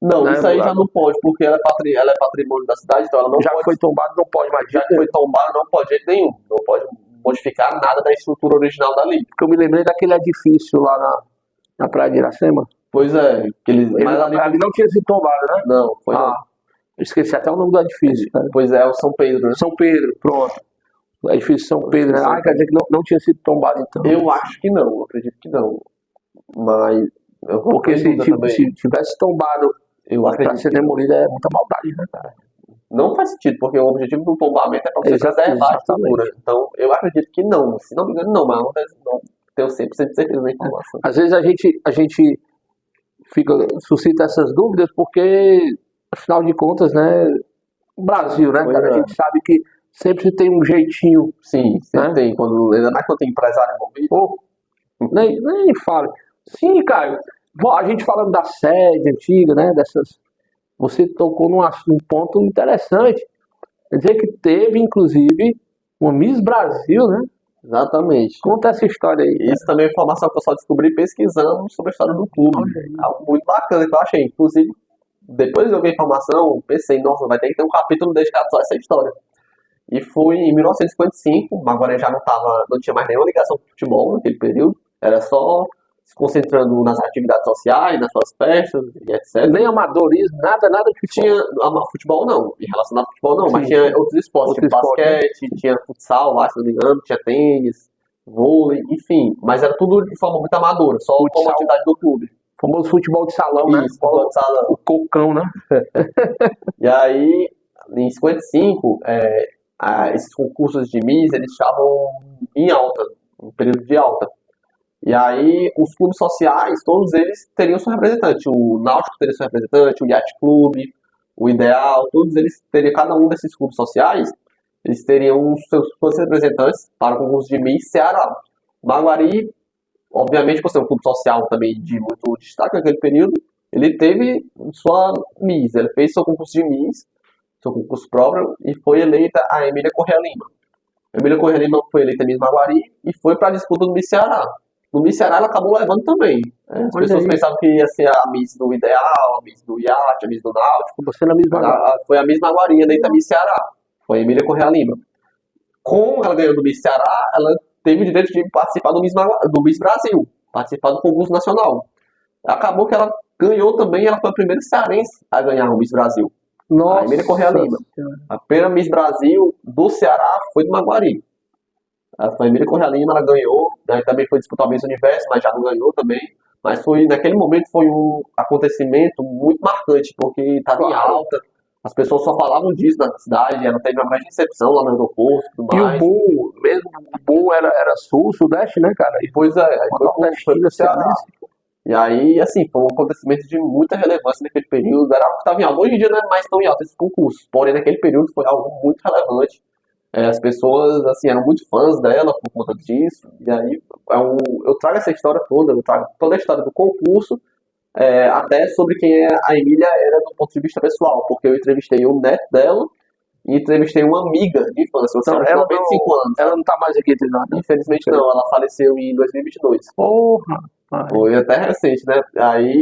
Não, né? Isso aí já não pode, porque ela é patrimônio da cidade, então ela não já pode. Foi tombado, não pode mais. Já que foi tombado, não pode de jeito nenhum. Não pode modificar nada da estrutura original dali. Porque eu me lembrei daquele edifício lá na Praia de Iracema. Pois é. Mas ali não tinha sido tombado, né? Não, foi não. Eu esqueci até o nome do edifício. Pois é o São Pedro, né? São Pedro, pronto. O edifício São Pedro, né? Quer dizer que não tinha sido tombado, então. Eu acho que não, eu acredito que não. Mas... Porque se tivesse tombado para ser demolido, é muita maldade, né, cara? Não faz sentido, porque o objetivo do tombamento é para você preservar a estrutura. Então, eu acredito que não. Se não me engano, não, mas não tenho 100% de certeza da informação. Às vezes a gente suscita essas dúvidas porque, afinal de contas, né, o Brasil, né, cara? A gente sabe que sempre tem um jeitinho. Sim, sempre tem. Ainda mais quando tem empresário envolvido. Nem falo. Sim, Caio. A gente falando da sede antiga, né? Você tocou num ponto interessante. Quer dizer que teve, inclusive, uma Miss Brasil, né? Exatamente. Conta essa história aí. Isso também é informação que eu só descobri pesquisando sobre a história do clube. Algo muito bacana que eu achei. Inclusive, depois de eu ver a informação, pensei, nossa, vai ter que ter um capítulo dedicado só a essa história. E foi em 1955, mas agora já não tinha mais nenhuma ligação com o futebol naquele período. Era só se concentrando nas atividades sociais, nas suas festas e etc. Nem amadorismo, nada de Tinha futebol não, em relação ao futebol não, mas Sim, tinha sim. outros esportes, Outro tipo esporte, né? basquete, tinha futsal lá, se não me engano, tinha tênis, vôlei, enfim, mas era tudo de forma muito amadora, só como Futsal. atividade do clube. O famoso futebol de salão, né? Isso, futebol de salão. O cocão, né? E aí, em 55, esses concursos de Miss, eles estavam em alta, um período de alta. E aí, os clubes sociais, todos eles teriam seu representante. O Náutico teria seu representante, o Yacht Clube, o Ideal, todos eles teriam, cada um desses clubes sociais, eles teriam seus representantes para o concurso de Miss Ceará. Maguari, obviamente, por ser um clube social também de muito destaque naquele período, ele teve sua Miss, ele fez seu concurso de Miss, seu concurso próprio, e foi eleita a Emília Corrêa Lima. A Emília Corrêa Lima foi eleita Miss Maguari e foi para a disputa do Miss Ceará. No Miss Ceará ela acabou levando também. As pessoas pensavam que ia ser a Miss do Ideal, a Miss do Iate, a Miss do Náutico. Você na mesma Foi a Miss Maguari eleita Miss Ceará. Foi a Emília Corrêa Lima. Com ela ganhando do Miss Ceará, ela teve o direito de participar do Miss Brasil, participar do concurso nacional. Acabou que ela ganhou também, ela foi a primeira cearense a ganhar o Miss Brasil. Nossa. A Emília Corrêa Lima. A primeira Miss Brasil do Ceará foi do Maguari. A Emília Corrêa Lima, ela ganhou, né, também foi disputar o Miss Universo, mas já não ganhou também. Mas naquele momento foi um acontecimento muito marcante, porque estava em alta, as pessoas só falavam disso na cidade, ela teve uma grande recepção lá no aeroporto e tudo mais. E o boom era sul, sudeste, né, cara? E depois aí foi pro Ceará. E aí, assim, foi um acontecimento de muita relevância naquele período, era algo que estava em alta. Hoje em dia não é mais tão em alta esse concurso, porém naquele período foi algo muito relevante. As pessoas, assim, eram muito fãs dela por conta disso. E aí, eu trago essa história toda, eu trago toda a história do concurso, até sobre quem a Emília era do ponto de vista pessoal, porque eu entrevistei o neto dela e entrevistei uma amiga de infância, Então, ela tem 95 anos. Ela não tá mais aqui entre nós, né? Infelizmente não, ela faleceu em 2022. Porra! Foi até recente, né? Aí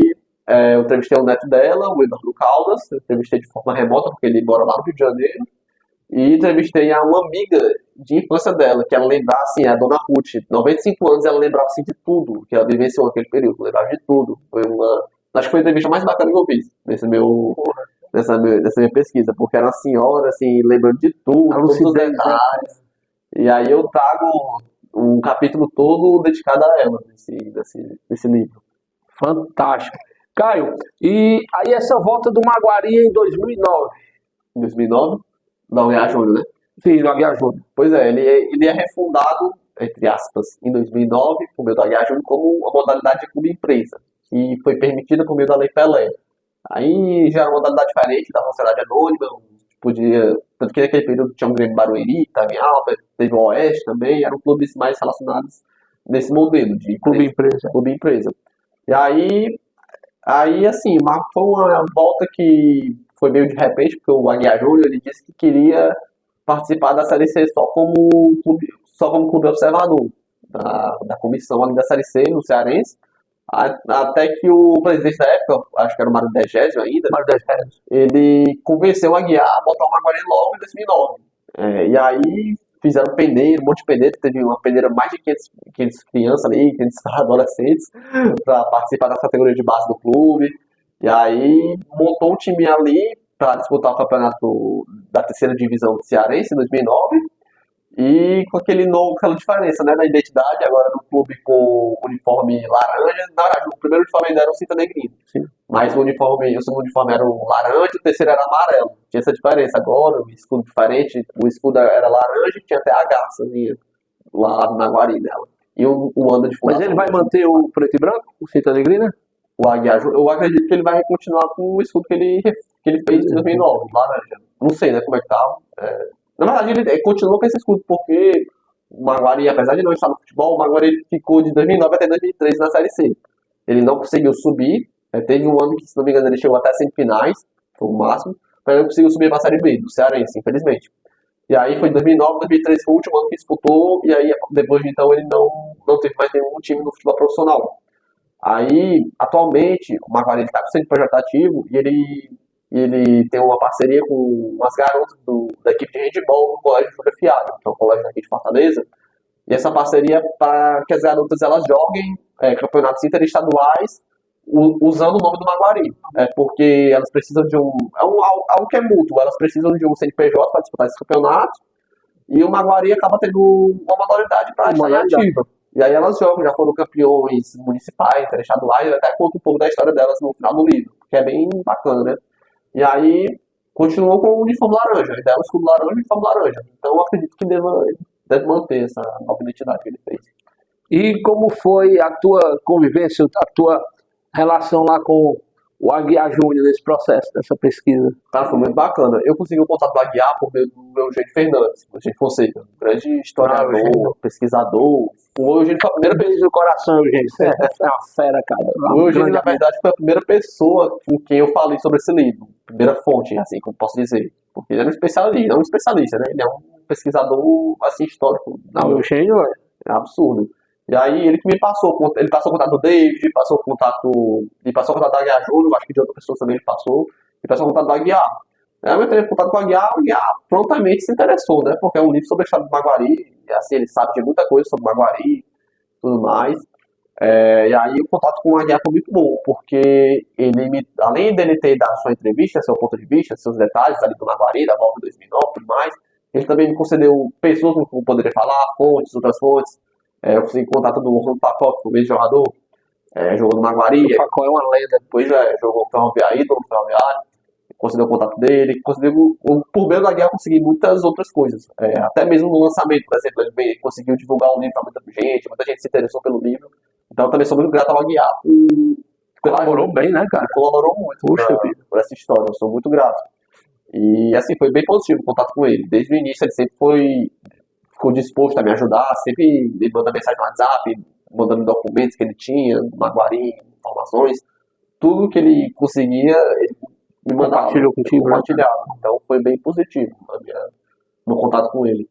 eu entrevistei o neto dela, o Eduardo Caldas, eu entrevistei de forma remota, porque ele mora lá no Rio de Janeiro. E entrevistei a uma amiga de infância dela, que ela lembrava, assim, a dona Ruth, 95 anos, ela lembrava, assim, de tudo que ela vivenciou naquele período, lembrava de tudo. Acho que foi a entrevista mais bacana que eu fiz, nessa minha pesquisa, porque era uma senhora, assim, lembrando de tudo, todos os detalhes. E aí eu trago um capítulo todo dedicado a ela, nesse livro. Fantástico. Caio, e aí essa volta do Maguari em 2009? Em 2009? Da Aguiar Júnior, né? Sim, do Aguiar Júnior. Pois é, ele é refundado, entre aspas, em 2009, por meio do Aguiar Júnior, como uma modalidade de clube-empresa, que foi permitida por meio da Lei Pelé. Aí já era uma modalidade diferente da sociedade anônima, tanto que naquele período tinha um Grêmio Barueri, que estava em alta, teve o Oeste também, eram clubes mais relacionados nesse modelo de clube-empresa. E aí assim, foi uma volta que foi meio de repente, porque o Aguiar Júnior ele disse que queria participar da Série C só como clube observador da comissão ali da Série C, no Cearense, até que o presidente da época, acho que era o Mário Degésio ainda, ele convenceu o Aguiar a botar o Maguari logo em 2009. E aí fizeram peneira, um monte de peneira, teve uma peneira mais de 500 crianças ali, 500 adolescentes, para participar da categoria de base do clube. E aí montou um time ali para disputar o campeonato da terceira divisão cearense em 2009 e com aquela diferença, né, da identidade, agora no clube com uniforme laranja. Na verdade, o primeiro uniforme ainda era o cinta negrino, mas o segundo uniforme era o laranja e o terceiro era amarelo. Tinha essa diferença. Agora o escudo diferente, o escudo era laranja e tinha até a garçazinha lá na Maguari dela. E o ano de fundação. Mas ele vai manter o preto e branco, o cinta negrina? O Aguiar, eu acredito que ele vai continuar com o escudo que ele fez em 2009, laranja. Não sei, né, como é que tá. Na verdade, ele continuou com esse escudo, porque o Maguari, apesar de não estar no futebol, o Maguari ficou de 2009 até 2013 na Série C. Ele não conseguiu subir, teve um ano que, se não me engano, ele chegou até semifinais, foi o máximo, mas não conseguiu subir para a Série B, do Cearense, infelizmente. E aí foi em 2009, 2013 foi o último ano que disputou, e aí depois de então ele não teve mais nenhum time no futebol profissional. Aí, atualmente, o Maguari está com seu projeto ativo e ele tem uma parceria com umas garotas da equipe de handebol do Colégio Júlia Fialho, que é um colégio aqui de Fortaleza. E essa parceria é para que as garotas elas joguem campeonatos interestaduais usando o nome do Maguari. Porque elas precisam de algo que é mútuo, elas precisam de um CNPJ para disputar esse campeonato e o Maguari acaba tendo uma modalidade para estar em ativa. E aí elas jogam, já foram campeões municipais, interestaduais, eu até conto um pouco da história delas no final do livro, que é bem bacana, né? E aí continuou com o uniforme laranja, a ideia é o escudo laranja e o uniforme laranja. Então eu acredito que deve manter essa nova identidade que ele fez. E como foi a tua convivência, a tua relação lá com o Aguiar Júnior nesse processo, dessa pesquisa? Cara, foi muito bacana. Eu consegui o contato do Aguiar por meio do Eugênio Fernandes, o Eugênio Fonseca, um grande historiador, pesquisador. O Eugênio foi a primeira Beijo no coração, Eugênio. Você é uma fera, cara. O Eugênio, na verdade, foi a primeira pessoa com quem eu falei sobre esse livro. Primeira fonte, assim, como posso dizer. Porque ele é um especialista, né? Ele é um pesquisador, assim, histórico. Não, o Eugênio é absurdo. E aí ele que me passou, ele passou o contato do David, passou o contato da Aguiar Júnior, acho que de outras pessoas também ele passou o contato do Aguiar. Aí eu entrei em contato com o Aguiar prontamente se interessou, né? Porque é um livro sobre a história do Maguari, e assim, ele sabe de muita coisa sobre o Maguari e tudo mais. E aí o contato com o Aguiar foi muito bom, porque além dele ter dado sua entrevista, seu ponto de vista, seus detalhes ali do Maguari, da volta de 2009 e tudo mais, ele também me concedeu pessoas com quem eu poderia falar, outras fontes. Eu consegui contato do Orlando Facó, que foi o ex-jogador, jogou no Maguari. O Facó é uma lenda. Pois jogou no Ferroviário, ídolo no Ferroviário, conseguiu o contato dele, por meio da guerra, consegui muitas outras coisas. Até mesmo no lançamento, por exemplo, ele conseguiu divulgar o livro para muita gente se interessou pelo livro. Então eu também sou muito grato ao Aguiar. Colaborou bem, né, cara? Colaborou muito por essa história, eu sou muito grato. E assim, foi bem positivo o contato com ele. Desde o início ele sempre ficou disposto a me ajudar, sempre me manda mensagem no WhatsApp, mandando documentos que ele tinha, Maguari, informações, tudo que ele conseguia, ele me mandava, compartilhava. Então foi bem positivo meu contato com ele.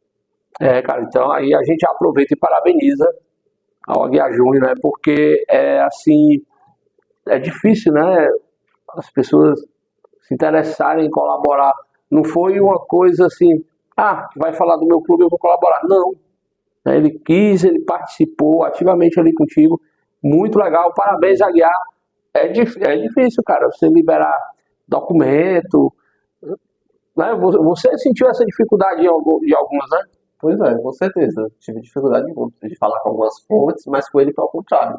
Cara, então aí a gente aproveita e parabeniza ao Aguiar Júnior, né, porque assim, é difícil, né, as pessoas se interessarem em colaborar. Não foi uma coisa assim, vai falar do meu clube, eu vou colaborar. Não. Ele quis, ele participou ativamente ali contigo. Muito legal. Parabéns, Aguiar. É difícil, cara, você liberar documento. Né? Você sentiu essa dificuldade de algumas, né? Pois com certeza. Tive dificuldade de falar com algumas fontes, mas com ele foi ao contrário.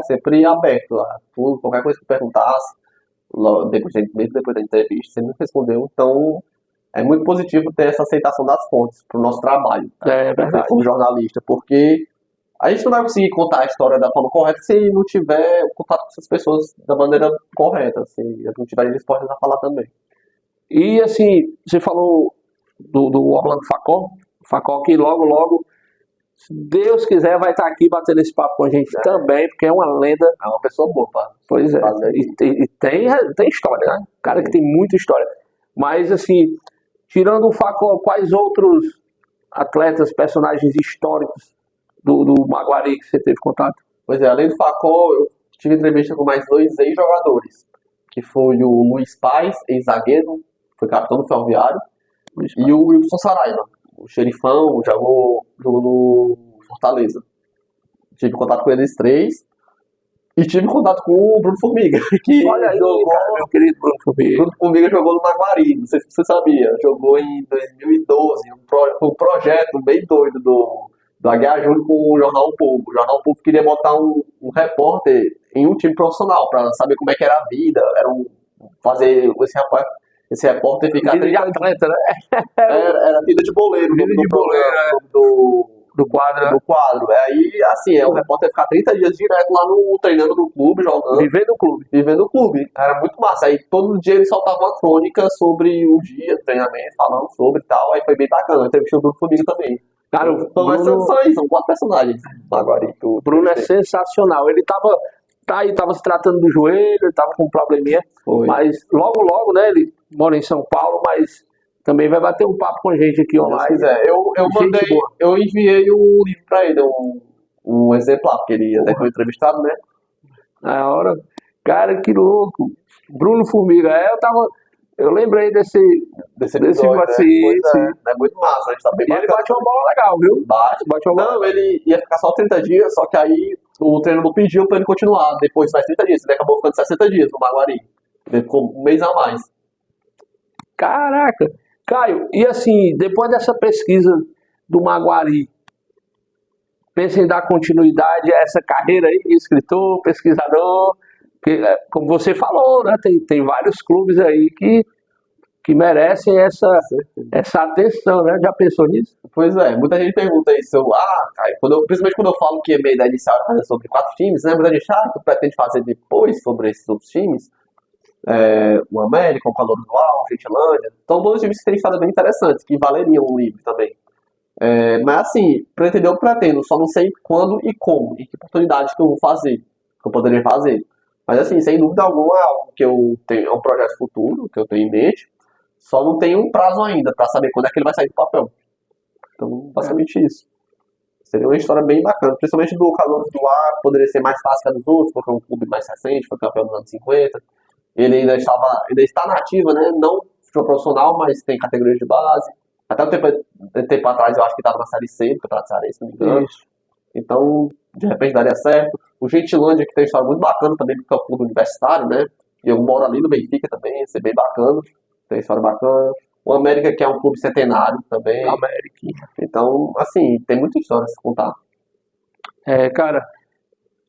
Sempre aberto a tudo, qualquer coisa que perguntasse, mesmo depois da entrevista, sempre respondeu. Então, é muito positivo ter essa aceitação das fontes para o nosso trabalho, verdade. Como jornalista, porque a gente não vai conseguir contar a história da forma correta se não tiver contato com essas pessoas da maneira correta, se não tiverem dispostas a falar também. E assim, você falou do Orlando Facó que logo, se Deus quiser, vai estar aqui batendo esse papo com a gente também, porque é uma lenda. É uma pessoa boa, pá. Pois é, e tem história, né? Cara que tem muita história. Mas assim, tirando o Facó, quais outros atletas, personagens históricos do Maguari que você teve contato? Pois além do Facó, eu tive entrevista com mais 2 ex-jogadores, que foi o Luiz Paz, ex-zagueiro, foi capitão do Ferroviário, e o Wilson Saraiva, o xerifão, jogou no Fortaleza. Tive contato com eles 3. E tive contato com o Bruno Formiga, que olha aí, cara, meu querido Bruno Formiga. Bruno Formiga jogou no Maguari, não sei se você sabia. Jogou em 2012, um projeto bem doido do Aguiar Júnior com o Jornal O Povo. O Jornal O Povo queria botar um repórter em um time profissional, para saber como é que era a vida, fazer esse repórter ficar... Vida de atleta, né? Era vida de boleiro. Vida de boleiro, do quadro. Aí, assim, o repórter ficar 30 dias direto lá treinando no clube, jogando. Vivendo o clube. Era muito massa. Aí todo dia ele soltava uma crônica sobre o dia, treinamento, falando sobre e tal. Aí foi bem bacana. Eu entrevistei o Bruno Formiga também. Cara, Bruno... são 4 personagens. Agora, o Bruno é sensacional. Ele tava se tratando do joelho, ele tava com um probleminha. Mas logo, né, ele mora em São Paulo, mas também vai bater um papo com a gente aqui online. Eu enviei o livro pra ele, um exemplar, porque ele até foi entrevistado, né? Na hora. Cara, que louco. Bruno Formiga, eu lembrei desse episódio, é muito massa, a gente tá bem bacana. Ele bate uma bola legal, viu? Bate uma bola. Não, ele ia ficar só 30 dias, só que aí o treinador pediu pra ele continuar, depois mais 30 dias, ele acabou ficando 60 dias no Maguari. Ele ficou um mês a mais. Caraca! Caio, e assim, depois dessa pesquisa do Maguari, pensa em dar continuidade a essa carreira aí de escritor, pesquisador, que, como você falou, né, tem vários clubes aí que merecem essa atenção, né? Já pensou nisso? Pois é, muita gente pergunta isso. Caio, principalmente quando eu falo que a minha ideia inicial era fazer sobre 4 times, né? Muita gente, tu pretende fazer depois sobre esses outros times? O América, o Calor Dual, o Gentilândia. Então, todos os times que têm histórias bem interessantes, que valeriam um livro também. Mas assim, pretender eu pretendo, só não sei quando e como, e que oportunidades que eu vou fazer, que eu poderia fazer. Mas assim, sem dúvida alguma, é algo que eu tenho, é um projeto futuro, que eu tenho em mente, só não tenho um prazo ainda para saber quando é que ele vai sair do papel. Então, basicamente isso. Seria uma história bem bacana, principalmente do Calouros do Ar, poderia ser mais fácil que a dos outros, porque é um clube mais recente, foi campeão nos anos 50. Ele ainda está na ativa, né? Não futebol profissional, mas tem categorias de base. Até um tempo atrás eu acho que estava na Série C, do Campeonato Cearense, se não me engano. Isso. Então, de repente daria certo. O Gentilândia, que tem uma história muito bacana também, porque é um clube universitário, né? E eu moro ali no Benfica também, ia ser bem bacana. Tem história bacana. O América, que é um clube centenário também. América. Então, assim, tem muita história a se contar. Cara,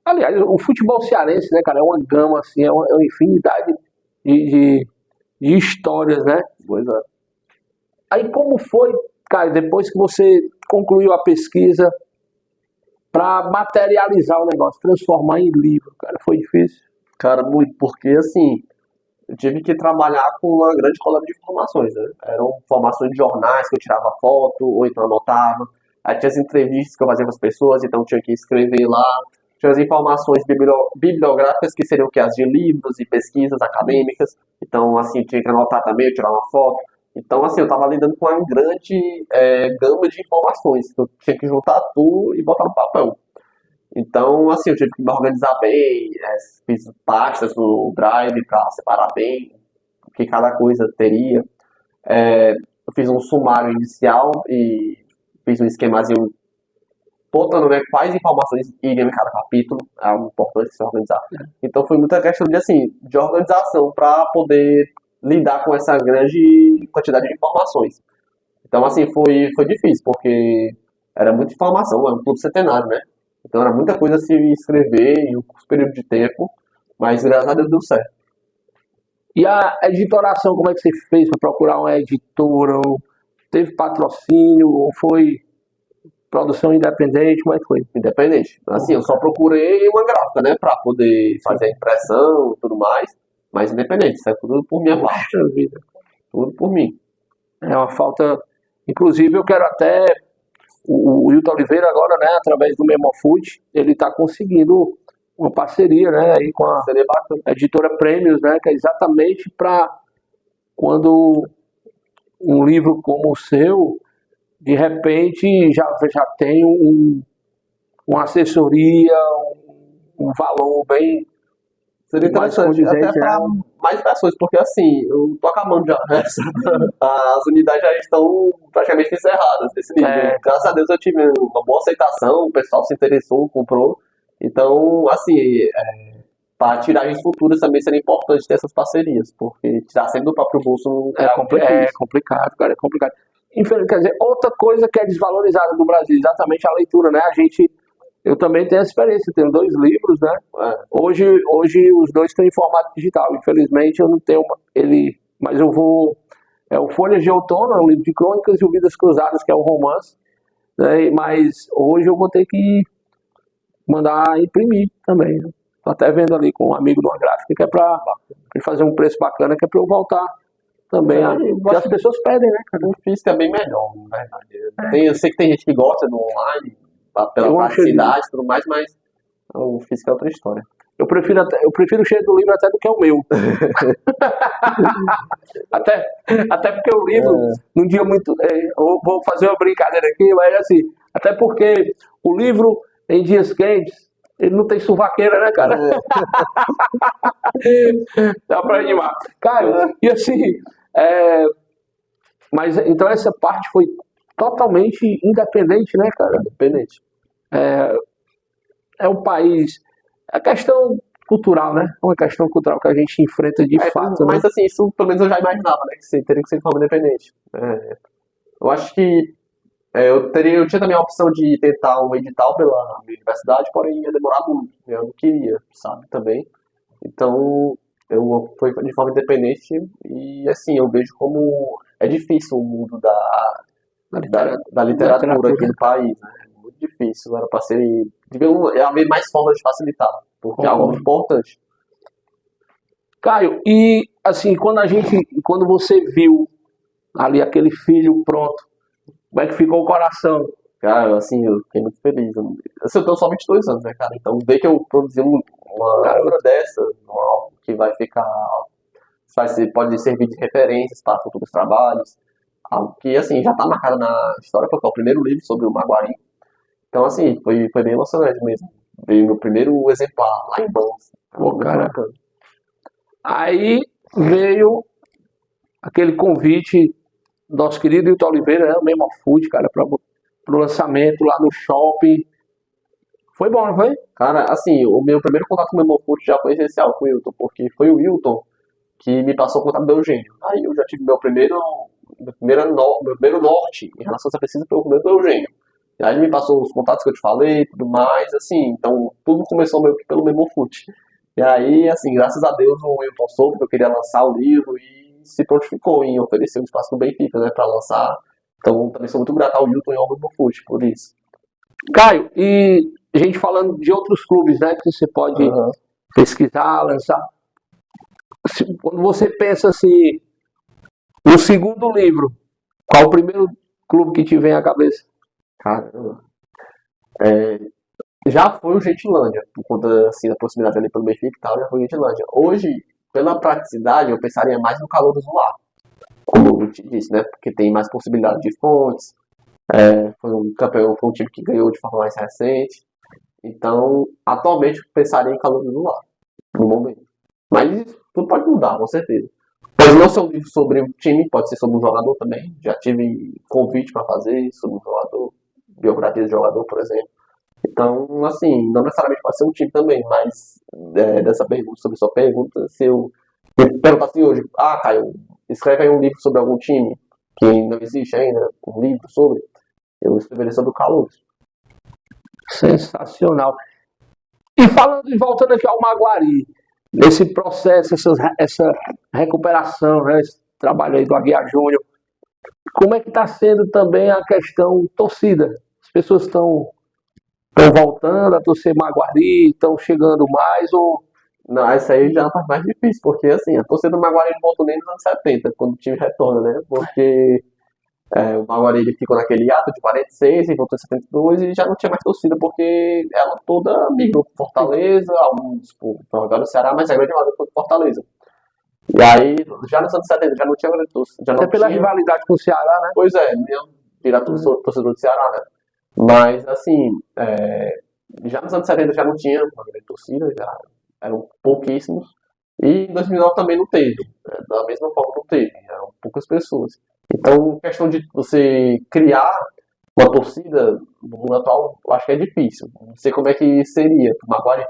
aliás, o futebol cearense, né, cara, é uma gama, assim, é uma infinidade de histórias, né? Pois é. Aí como foi, cara, depois que você concluiu a pesquisa para materializar o negócio, transformar em livro, cara, foi difícil? Cara, muito, porque assim, eu tive que trabalhar com uma grande coluna de informações, né? Eram informações de jornais que eu tirava foto, ou então anotava. Aí tinha as entrevistas que eu fazia com as pessoas, então eu tinha que escrever lá. Tinha as informações bibliográficas, que seriam o quê? As de livros e pesquisas acadêmicas. Então, assim, eu tinha que anotar também, eu tirar uma foto. Então, assim, eu estava lidando com uma grande gama de informações, que eu tinha que juntar tudo e botar no papel. Então, assim, eu tive que me organizar bem, fiz pastas no Drive para separar bem o que cada coisa teria. Eu fiz um sumário inicial e fiz um esquemazinho botando, né, quais informações iriam em cada capítulo, é algo importante se organizar. Então foi muita questão de organização para poder lidar com essa grande quantidade de informações. Então, assim, foi difícil, porque era muita informação, era um clube centenário, né? Então era muita coisa a se escrever em um curto período de tempo, mas graças a Deus deu certo. E a editoração, como é que você fez para procurar uma editora? Ou teve patrocínio? Ou foi produção independente? Como é que foi? Independente. Assim, eu só procurei uma gráfica, né, para poder fazer a impressão e tudo mais, mas independente, isso é tudo por minha parte. Poxa vida. Tudo por mim. É uma falta. Inclusive, eu quero até. O Wilton Oliveira, agora, né, através do Memofood, ele está conseguindo uma parceria, né, aí com a Seria bacana. editora Prêmios, né, que é exatamente para quando um livro como o seu, de repente, já tem uma assessoria, um valor bem. Seria mais interessante, até condizente, para né? mais pessoas, porque assim, eu tô acabando já. As unidades já estão praticamente encerradas desse nível. Graças a Deus eu tive uma boa aceitação, o pessoal se interessou, comprou. Então, assim, para tiragens futuras também seria importante ter essas parcerias, porque tirar sempre do próprio bolso É complicado, cara, é complicado. Infelizmente, quer dizer, outra coisa que é desvalorizada no Brasil, exatamente a leitura, né? Eu também tenho essa experiência, tenho 2 livros, né? Hoje os 2 estão em formato digital. Infelizmente eu não tenho ele, mas eu vou. É o Folhas de Outono, é um livro de crônicas, e o Vidas Cruzadas, que é um romance. Né? Mas hoje eu vou ter que mandar imprimir também. Né? Tô até vendo ali com um amigo de uma gráfica, que é para ele fazer um preço bacana, que é para eu voltar também. Porque as pessoas pedem, né, cara? O físico é bem melhor, na verdade. Eu sei que tem gente que gosta do online, pela Eu praticidade e tudo mais, mas o físico é outra história. Eu prefiro o cheiro do livro até do que o meu. até porque o livro, num dia muito. Eu vou fazer uma brincadeira aqui, mas assim, até porque o livro, em dias quentes, ele não tem suvaqueira, né, cara? Dá pra animar. Cara, e assim, mas então essa parte foi totalmente independente, né, cara? Independente. é um país. É questão cultural, né? É uma questão cultural que a gente enfrenta de fato, né? Mas assim, isso pelo menos eu já imaginava, né? Que teria que ser de forma independente. Eu acho que eu tinha também a opção de tentar um edital pela minha universidade, porém ia demorar muito. Eu não queria, sabe, também. Então, eu fui de forma independente e, assim, eu vejo como é difícil o mundo da literatura aqui no país, né? É muito difícil. Era para ser. Devia haver mais formas de facilitar, porque é algo muito importante. Caio, e assim, quando você viu ali aquele filho pronto, como é que ficou o coração? Cara, assim, eu fiquei muito feliz. Assim, eu tenho só 22 anos, né, cara? Então, ver que eu produzi uma obra dessa, algo que vai ficar. Pode servir de referências para futuros trabalhos. Algo que, assim, já está marcado na história, porque é o primeiro livro sobre o Maguari. Então, assim, foi bem emocionante mesmo. Veio meu primeiro exemplar lá em mãos. Pô, cara. Aí veio aquele convite do nosso querido Hilton Oliveira, né? O Memo Food, cara, para o lançamento lá no shopping. Foi bom, não foi? Cara, assim, o meu primeiro contato com o Memo Food já foi essencial com o Hilton, porque foi o Hilton que me passou o contato do Eugênio. Aí eu já tive meu primeiro norte em relação a essa pesquisa foi o primeiro do Eugênio. E aí ele me passou os contatos que eu te falei e tudo mais, assim, então tudo começou meio que pelo Memofute. E aí, assim, graças a Deus o Wilton soube que eu queria lançar o livro e se prontificou em oferecer um espaço no Benfica, né, para lançar. Então também sou muito grato ao Wilton e ao Memofute por isso. Caio, e a gente falando de outros clubes, né, que você pode pesquisar, lançar. Quando você pensa assim, no segundo livro, qual o primeiro clube que te vem à cabeça? Caramba. Já foi o Gentilândia, por conta assim, da proximidade ali pelo Benfica e tal, já foi o Gentilândia. Hoje, pela praticidade, eu pensaria mais no Calor do Zoar, como eu te disse, né? Porque tem mais possibilidade de fontes, foi um campeão, foi um time que ganhou de forma mais recente. Então, atualmente, eu pensaria em Calor do Zoar, no momento. Mas tudo pode mudar, com certeza. Pode não ser um livro sobre um time, pode ser sobre um jogador também. Já tive convite para fazer sobre um jogador, biografia de jogador, por exemplo. Então, assim, não necessariamente pode ser um time também, mas dessa pergunta, sobre sua pergunta, se eu me perguntar assim hoje, Caio, escreve aí um livro sobre algum time que não existe ainda, um livro sobre, eu escreveria sobre o Calouros. Sensacional. E falando e voltando aqui ao Maguari, nesse processo, essa recuperação, né, esse trabalho aí do Aguiar Júnior, como é que está sendo também a questão torcida? As pessoas estão voltando a torcer Maguari, estão chegando mais ou... Não, essa aí já é a parte mais difícil, porque assim, a torcida do Maguari não voltou nem nos anos 70, quando o time retorna, né? Porque o Maguari ele ficou naquele ato de 46 e voltou em 72 e já não tinha mais torcida, porque ela toda migrou para Fortaleza, alguns agora no Ceará, mas a grande maioria foi para Fortaleza. E aí, já nos anos 70, já não tinha grande torcida. Até pela rivalidade com o Ceará, né? Pois é, mesmo virar torcedor do Ceará, né? Mas, assim, já nos anos 70 já não tinha uma grande torcida, já eram pouquíssimos. E em 2009 também não teve, né? Da mesma forma não teve, eram poucas pessoas. Então, questão de você criar uma torcida no mundo atual, eu acho que é difícil. Não sei como é que seria para o Maguari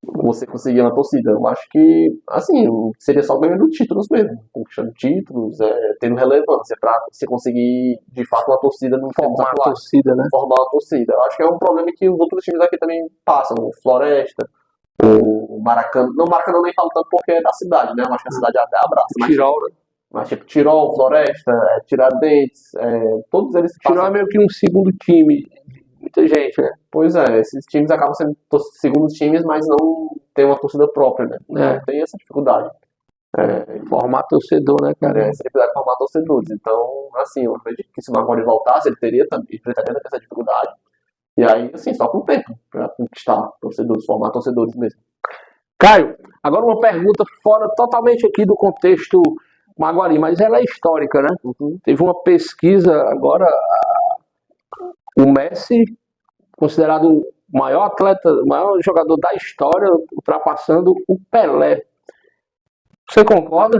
você conseguir uma torcida. Eu acho que, assim, seria só ganhando títulos mesmo, conquistando títulos, tendo relevância para você conseguir, de fato, uma torcida no formar uma torcida, né? Formar uma torcida. Eu acho que é um problema que os outros times aqui também passam, o Floresta, o Maracanã. Não, o Maracanã nem falo tanto porque é da cidade, né? Eu acho que a cidade até abraça. Tirol, né? Mas tipo, Tirol, Floresta, Tiradentes, todos eles passam. Tirol é meio que um segundo time, muita gente, né? Pois é, esses times acabam sendo segundos times, mas não tem uma torcida própria, né? Então tem essa dificuldade. Formar torcedor, né, cara? Essa dificuldade de formar torcedores. Então, assim, eu acredito que se o Maguari voltasse, ele enfrentaria essa dificuldade. E aí, assim, só com o tempo, para conquistar torcedores, formar torcedores mesmo. Caio, agora uma pergunta fora totalmente aqui do contexto Maguari, mas ela é histórica, né? Teve uma pesquisa agora, o Messi, considerado o maior atleta, o maior jogador da história, ultrapassando o Pelé. Você concorda?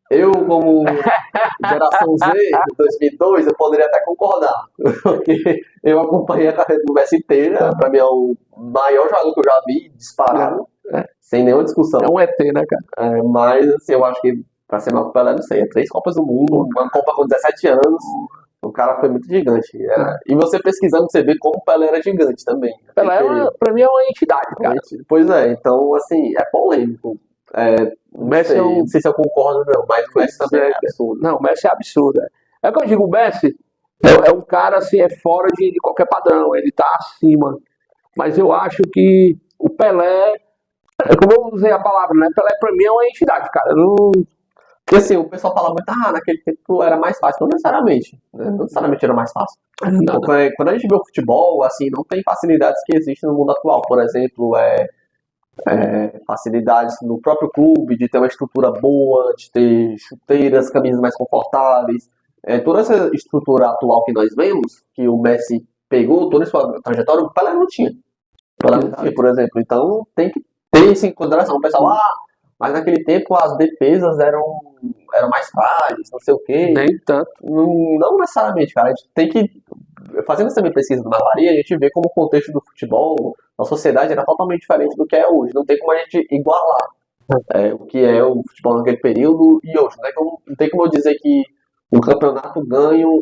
Eu, como geração Z de 2002, eu poderia até concordar, porque eu acompanhei a carreira do Messi inteira, pra mim é o maior jogador que eu já vi, disparado, sem nenhuma discussão. É um ET, né, cara? Mas, assim, eu acho que pra ser mal Pelé, não sei, é 3 Copas do Mundo, uma Copa com 17 anos, o cara foi muito gigante. E você pesquisando, você vê como o Pelé era gigante também. Pelé, pra mim, é uma entidade, cara. Pois é, então, assim, é polêmico. O Messi é um... Não sei se eu concordo, não, mas o Messi também é absurdo. Não, o Messi é absurdo. É o que eu digo, o Messi é um cara, assim, é fora de qualquer padrão, ele tá acima. Mas eu acho que o Pelé, como eu usei a palavra, né? Pelé pra mim é uma entidade, cara. Não... Porque assim, o pessoal fala muito, naquele tempo era mais fácil. Não necessariamente, né? Não necessariamente era mais fácil. Quando a gente vê o futebol, assim, não tem facilidades que existem no mundo atual. Por exemplo, facilidades no próprio clube, de ter uma estrutura boa, de ter chuteiras, camisas mais confortáveis. Toda essa estrutura atual que nós vemos, que o Messi pegou, toda a sua trajetória, o Pelé não tinha. O Pelé não tinha, por exemplo. Então tem que ter isso em consideração. O pessoal, mas naquele tempo as defesas eram mais frágeis, não sei o quê. Nem tanto. Não necessariamente, cara. A gente tem que, fazendo essa minha pesquisa do Mavari, a gente vê como o contexto do futebol, a sociedade era totalmente diferente do que é hoje. Não tem como a gente igualar o que é o futebol naquele período e hoje. Não tem como eu dizer que um campeonato ganho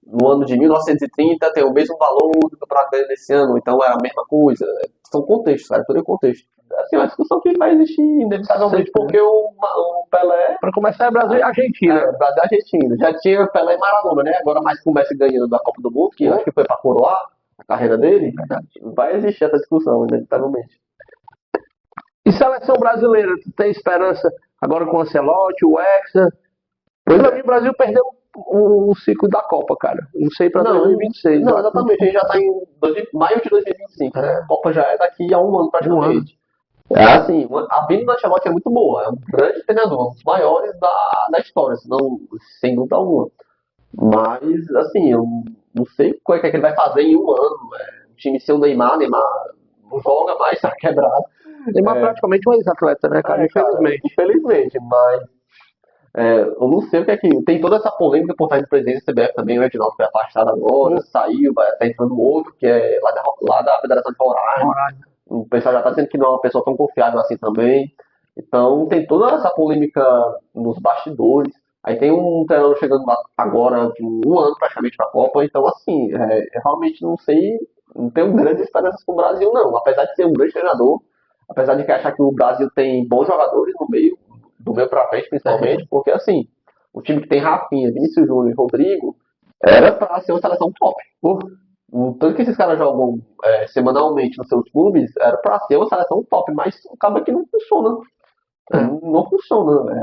no ano de 1930 tem o mesmo valor do campeonato ganho nesse ano, então é a mesma coisa. São contextos, cara, tudo é contexto. Assim, é uma discussão que vai existir inevitavelmente, porque o Pelé... Para começar, é Brasil e Argentina. Brasil e Argentina. Já tinha Pelé e Maradona, né? Agora mais com o Messi ganhando da Copa do Mundo, que acho que foi para coroar a carreira dele. Vai existir essa discussão, inevitavelmente. E seleção brasileira, tu tem esperança agora com o Ancelotti, o Hexa? Pra mim, o Brasil perdeu o ciclo da Copa, cara. Não sei pra 2026. Não, exatamente. A gente já está em maio de 2025. Né? A Copa já é daqui a um ano praticamente. Assim, a vinda do Ancelotti é muito boa. É um grande treinador, um dos maiores da história, sem dúvida alguma. Mas, assim, eu não sei o que ele vai fazer em um ano. O time sem o Neymar não joga mais, tá quebrado. Neymar praticamente um ex-atleta, né, cara? Infelizmente. Infelizmente, mas eu não sei o que é que... Tem toda essa polêmica por trás do presidente da CBF também, o Edinaldo foi afastado agora, saiu, vai estar entrando outro, que é lá da Federação de Roraima. O pessoal já está dizendo que não é uma pessoa tão confiável assim também. Então tem toda essa polêmica nos bastidores. Aí tem um treinador chegando agora de um ano praticamente para a Copa. Então, assim, eu realmente não sei, não tenho grandes esperanças com o Brasil, não. Apesar de ser um grande treinador, apesar de que achar que o Brasil tem bons jogadores no meio, do meio para frente principalmente, porque assim, o time que tem Rafinha, Vinícius Júnior e Rodrigo era para ser uma seleção top. O tanto que esses caras jogam semanalmente nos seus clubes era pra ser uma seleção top, mas acaba que não funciona. Não funciona.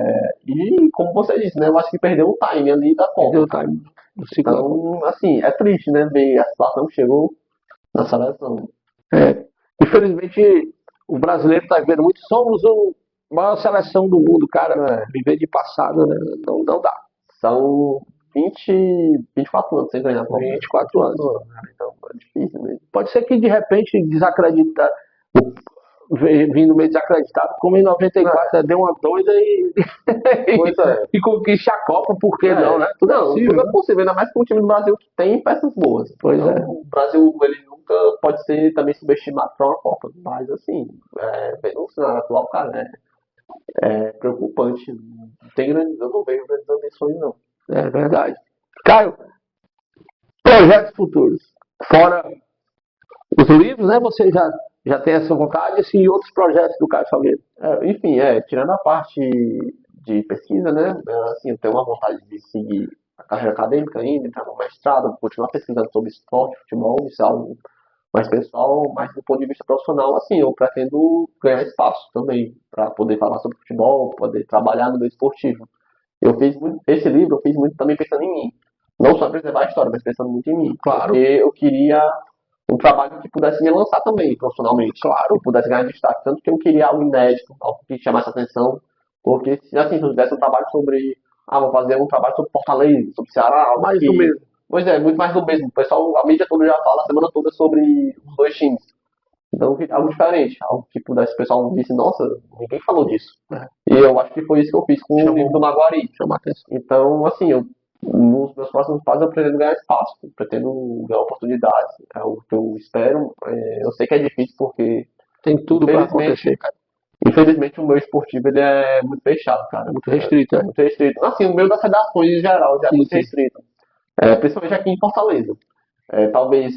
E como você disse, né? Eu acho que perdeu o time ali da Copa. Perdeu o time. Então, assim, é triste, né? Ver a situação que chegou na seleção. Infelizmente, o brasileiro tá vivendo muito. Somos a maior seleção do mundo, cara. Viver de passado, né? Não dá. São 24 anos sem ganhar a Copa. 24 anos. Então é difícil mesmo. Pode ser que de repente vindo meio desacreditado, como em 94, deu uma doida e conquiste a Copa, por que não, né? Tudo é possível, ainda mais com o time do Brasil que tem peças boas. O Brasil, ele nunca pode ser também subestimado para uma Copa, mas assim, no cenário atual, cara, é preocupante. Eu não vejo grandes ambições, não. É verdade. Caio, projetos futuros. Fora os livros, né? Você já tem essa vontade, assim, e outros projetos do Caio Salgueiro. Enfim, tirando a parte de pesquisa, né? Assim, eu tenho uma vontade de seguir a carreira acadêmica ainda, entrar no mestrado, continuar pesquisando sobre esporte, futebol, isso é algo mais pessoal, mas do ponto de vista profissional, assim, eu pretendo ganhar espaço também, para poder falar sobre futebol, poder trabalhar no meio esportivo. Esse livro eu fiz muito também pensando em mim. Não só preservar a história, mas pensando muito em mim. Claro. Porque eu queria um trabalho que pudesse me lançar também, profissionalmente. Claro. Que pudesse ganhar destaque. Tanto que eu queria algo inédito, algo que chamasse atenção. Porque, assim, se eu tivesse um trabalho sobre... vou fazer um trabalho sobre Fortaleza, sobre Ceará... Mais do mesmo. Pois é, muito mais do mesmo. O pessoal, a mídia toda já fala a semana toda sobre os dois times. Então, algo diferente, algo que pudesse, o pessoal disse, nossa, ninguém falou disso. E eu acho que foi isso que eu fiz com o livro do Maguari. Chama a atenção. Então, assim, nos meus próximos passos eu pretendo ganhar espaço, eu pretendo ganhar oportunidades. É o que eu espero. Eu sei que é difícil porque, Tem tudo para acontecer, cara. infelizmente, o meu esportivo ele é muito fechado, cara. Muito restrito, É muito restrito. Assim, o meu das redações em geral já é Sim, muito sim. restrito. Principalmente aqui em Fortaleza. Talvez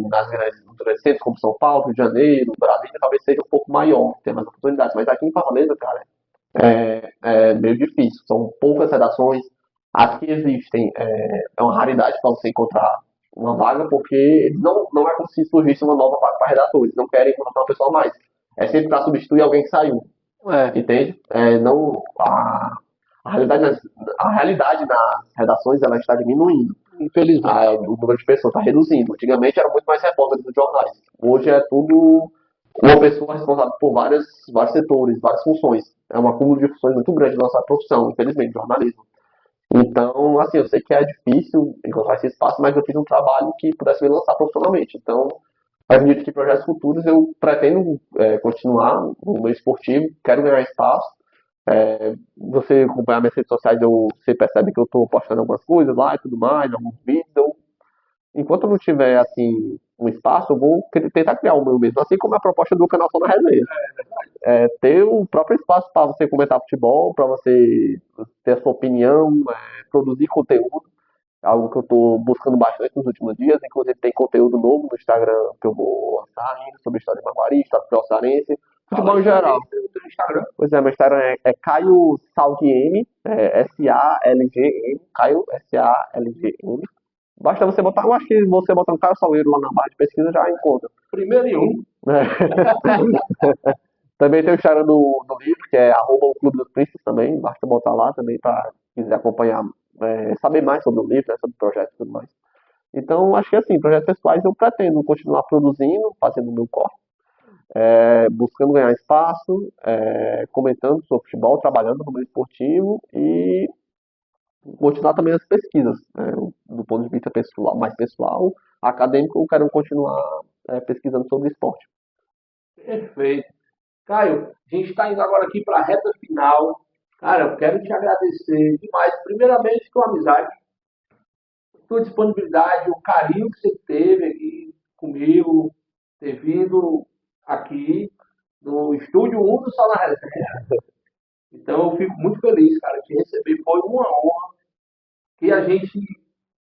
nas grandes centros como São Paulo, Rio de Janeiro, Brasília, talvez seja um pouco maior, tenha mais oportunidades. Mas aqui em Fortaleza, cara, é meio difícil. São poucas redações. As que existem é uma raridade para você encontrar uma vaga, porque eles não é como se surgisse uma nova vaga para redatores. Não querem contratar uma pessoa a mais. É sempre para substituir alguém que saiu. É, Entende? Não, a realidade, a realidade nas redações ela está diminuindo. infelizmente. O número de pessoas está reduzindo. Antigamente era muito mais repórteres dos jornais. Hoje é tudo uma pessoa responsável por vários setores, várias funções. É um acúmulo de funções muito grande na nossa profissão, infelizmente, jornalismo. Então, assim, eu sei que é difícil encontrar esse espaço, mas eu fiz um trabalho que pudesse me lançar profissionalmente. Então, acredito que projetos futuros eu pretendo continuar no meio esportivo, quero ganhar espaço. Você acompanhar minhas redes sociais, você percebe que eu estou postando algumas coisas lá e tudo mais, alguns vídeos. Enquanto eu não tiver, assim, um espaço, eu vou tentar criar o meu mesmo, assim como a proposta do canal Só na Resenha. Ter o próprio espaço para você comentar futebol, para você ter a sua opinião, produzir conteúdo, algo que eu estou buscando bastante nos últimos dias. Inclusive, tem conteúdo novo no Instagram que eu vou lançar ainda sobre a história de Maguari, história do Cearense, futebol em geral. Pois é, meu Instagram é Caio Salgm, Salgm, Caio Salgm. Basta você botar, eu acho que você botar um Caio Salgueiro lá na barra de pesquisa já encontra. Primeiro e um. Também tem o Instagram do livro, que é arroba o Clube dos Príncipes também. Basta botar lá também para quiser acompanhar, saber mais sobre o livro, né, sobre o projeto e tudo mais. Então, acho que assim, projetos pessoais eu pretendo continuar produzindo, fazendo o meu corre, buscando ganhar espaço, comentando sobre futebol, trabalhando no meio esportivo e continuar também as pesquisas, né, do ponto de vista pessoal, mais pessoal, acadêmico, eu quero continuar pesquisando sobre esporte. Perfeito. Caio, a gente está indo agora aqui para a reta final. Cara, eu quero te agradecer demais. Primeiramente, tua amizade, tua disponibilidade, o carinho que você teve aqui comigo, ter vindo aqui no Estúdio 1 do Sal na Resenha. Então, eu fico muito feliz, cara, de receber. Foi uma honra que a gente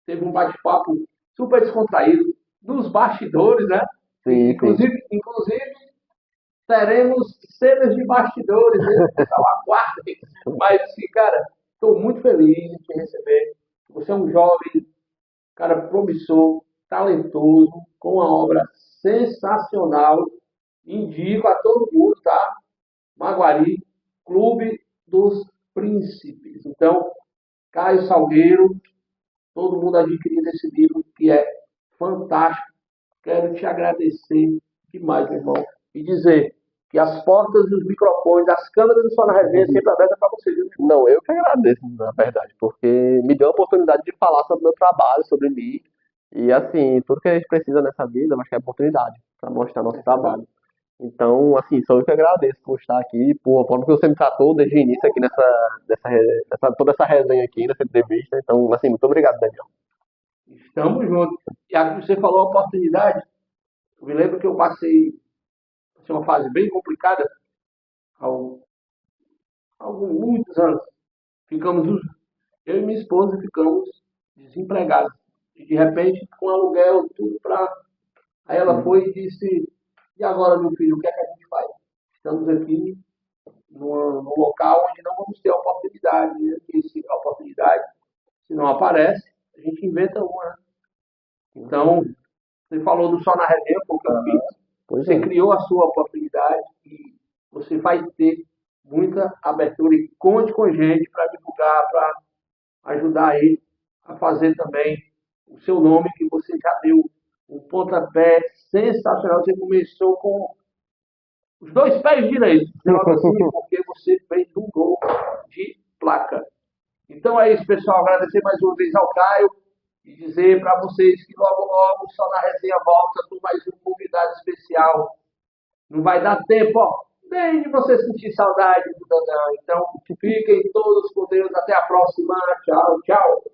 teve um bate-papo super descontraído nos bastidores, né? Sim, Inclusive teremos cenas de bastidores, né? Pessoal, aguardem. Mas, assim, cara, estou muito feliz de te receber. Você é um jovem, cara, promissor, talentoso, com uma obra sensacional. Indico a todo mundo, tá? Maguari, Clube dos Príncipes. Então, Caio Salgueiro, todo mundo adquirindo esse livro que é fantástico. Quero te agradecer demais, meu irmão, e dizer que as portas e os microfones, as câmeras do Só na Resenha sempre abertas para você, viu? não, eu que agradeço, na verdade, porque me deu a oportunidade de falar sobre o meu trabalho, sobre mim. E assim, tudo que a gente precisa nessa vida, eu acho que é oportunidade para mostrar nosso trabalho. Então, assim, só eu que agradeço por estar aqui, por a forma que você me tratou desde o início aqui toda essa resenha aqui, nessa entrevista. Então, assim, muito obrigado, Daniel. Estamos juntos. E aqui você falou a oportunidade. Eu me lembro que eu passei uma fase bem complicada há muitos anos. Ficamos, eu e minha esposa ficamos desempregados. E de repente, com aluguel, tudo para. Aí ela foi e disse: E agora, meu filho, o que é que a gente faz? Estamos aqui num local onde não vamos ter oportunidade, né? E se a oportunidade, se não aparece, a gente inventa uma, né? Então, você falou do Só na Resenha, foi o que eu fiz. Pois Você é. criou a sua oportunidade e você vai ter muita abertura e conte com a gente para divulgar, para ajudar ele a fazer também o seu nome, que você já deu um pontapé sensacional. Você começou com os dois pés direitos, assim, porque você fez um gol de placa. Então é isso, pessoal. Agradecer mais uma vez ao Caio e dizer para vocês que logo, logo, só na resenha volta com mais um convidado especial Não vai dar tempo, ó, nem de você sentir saudade do Danão. Então, fiquem todos com Deus. Até a próxima. Tchau, tchau.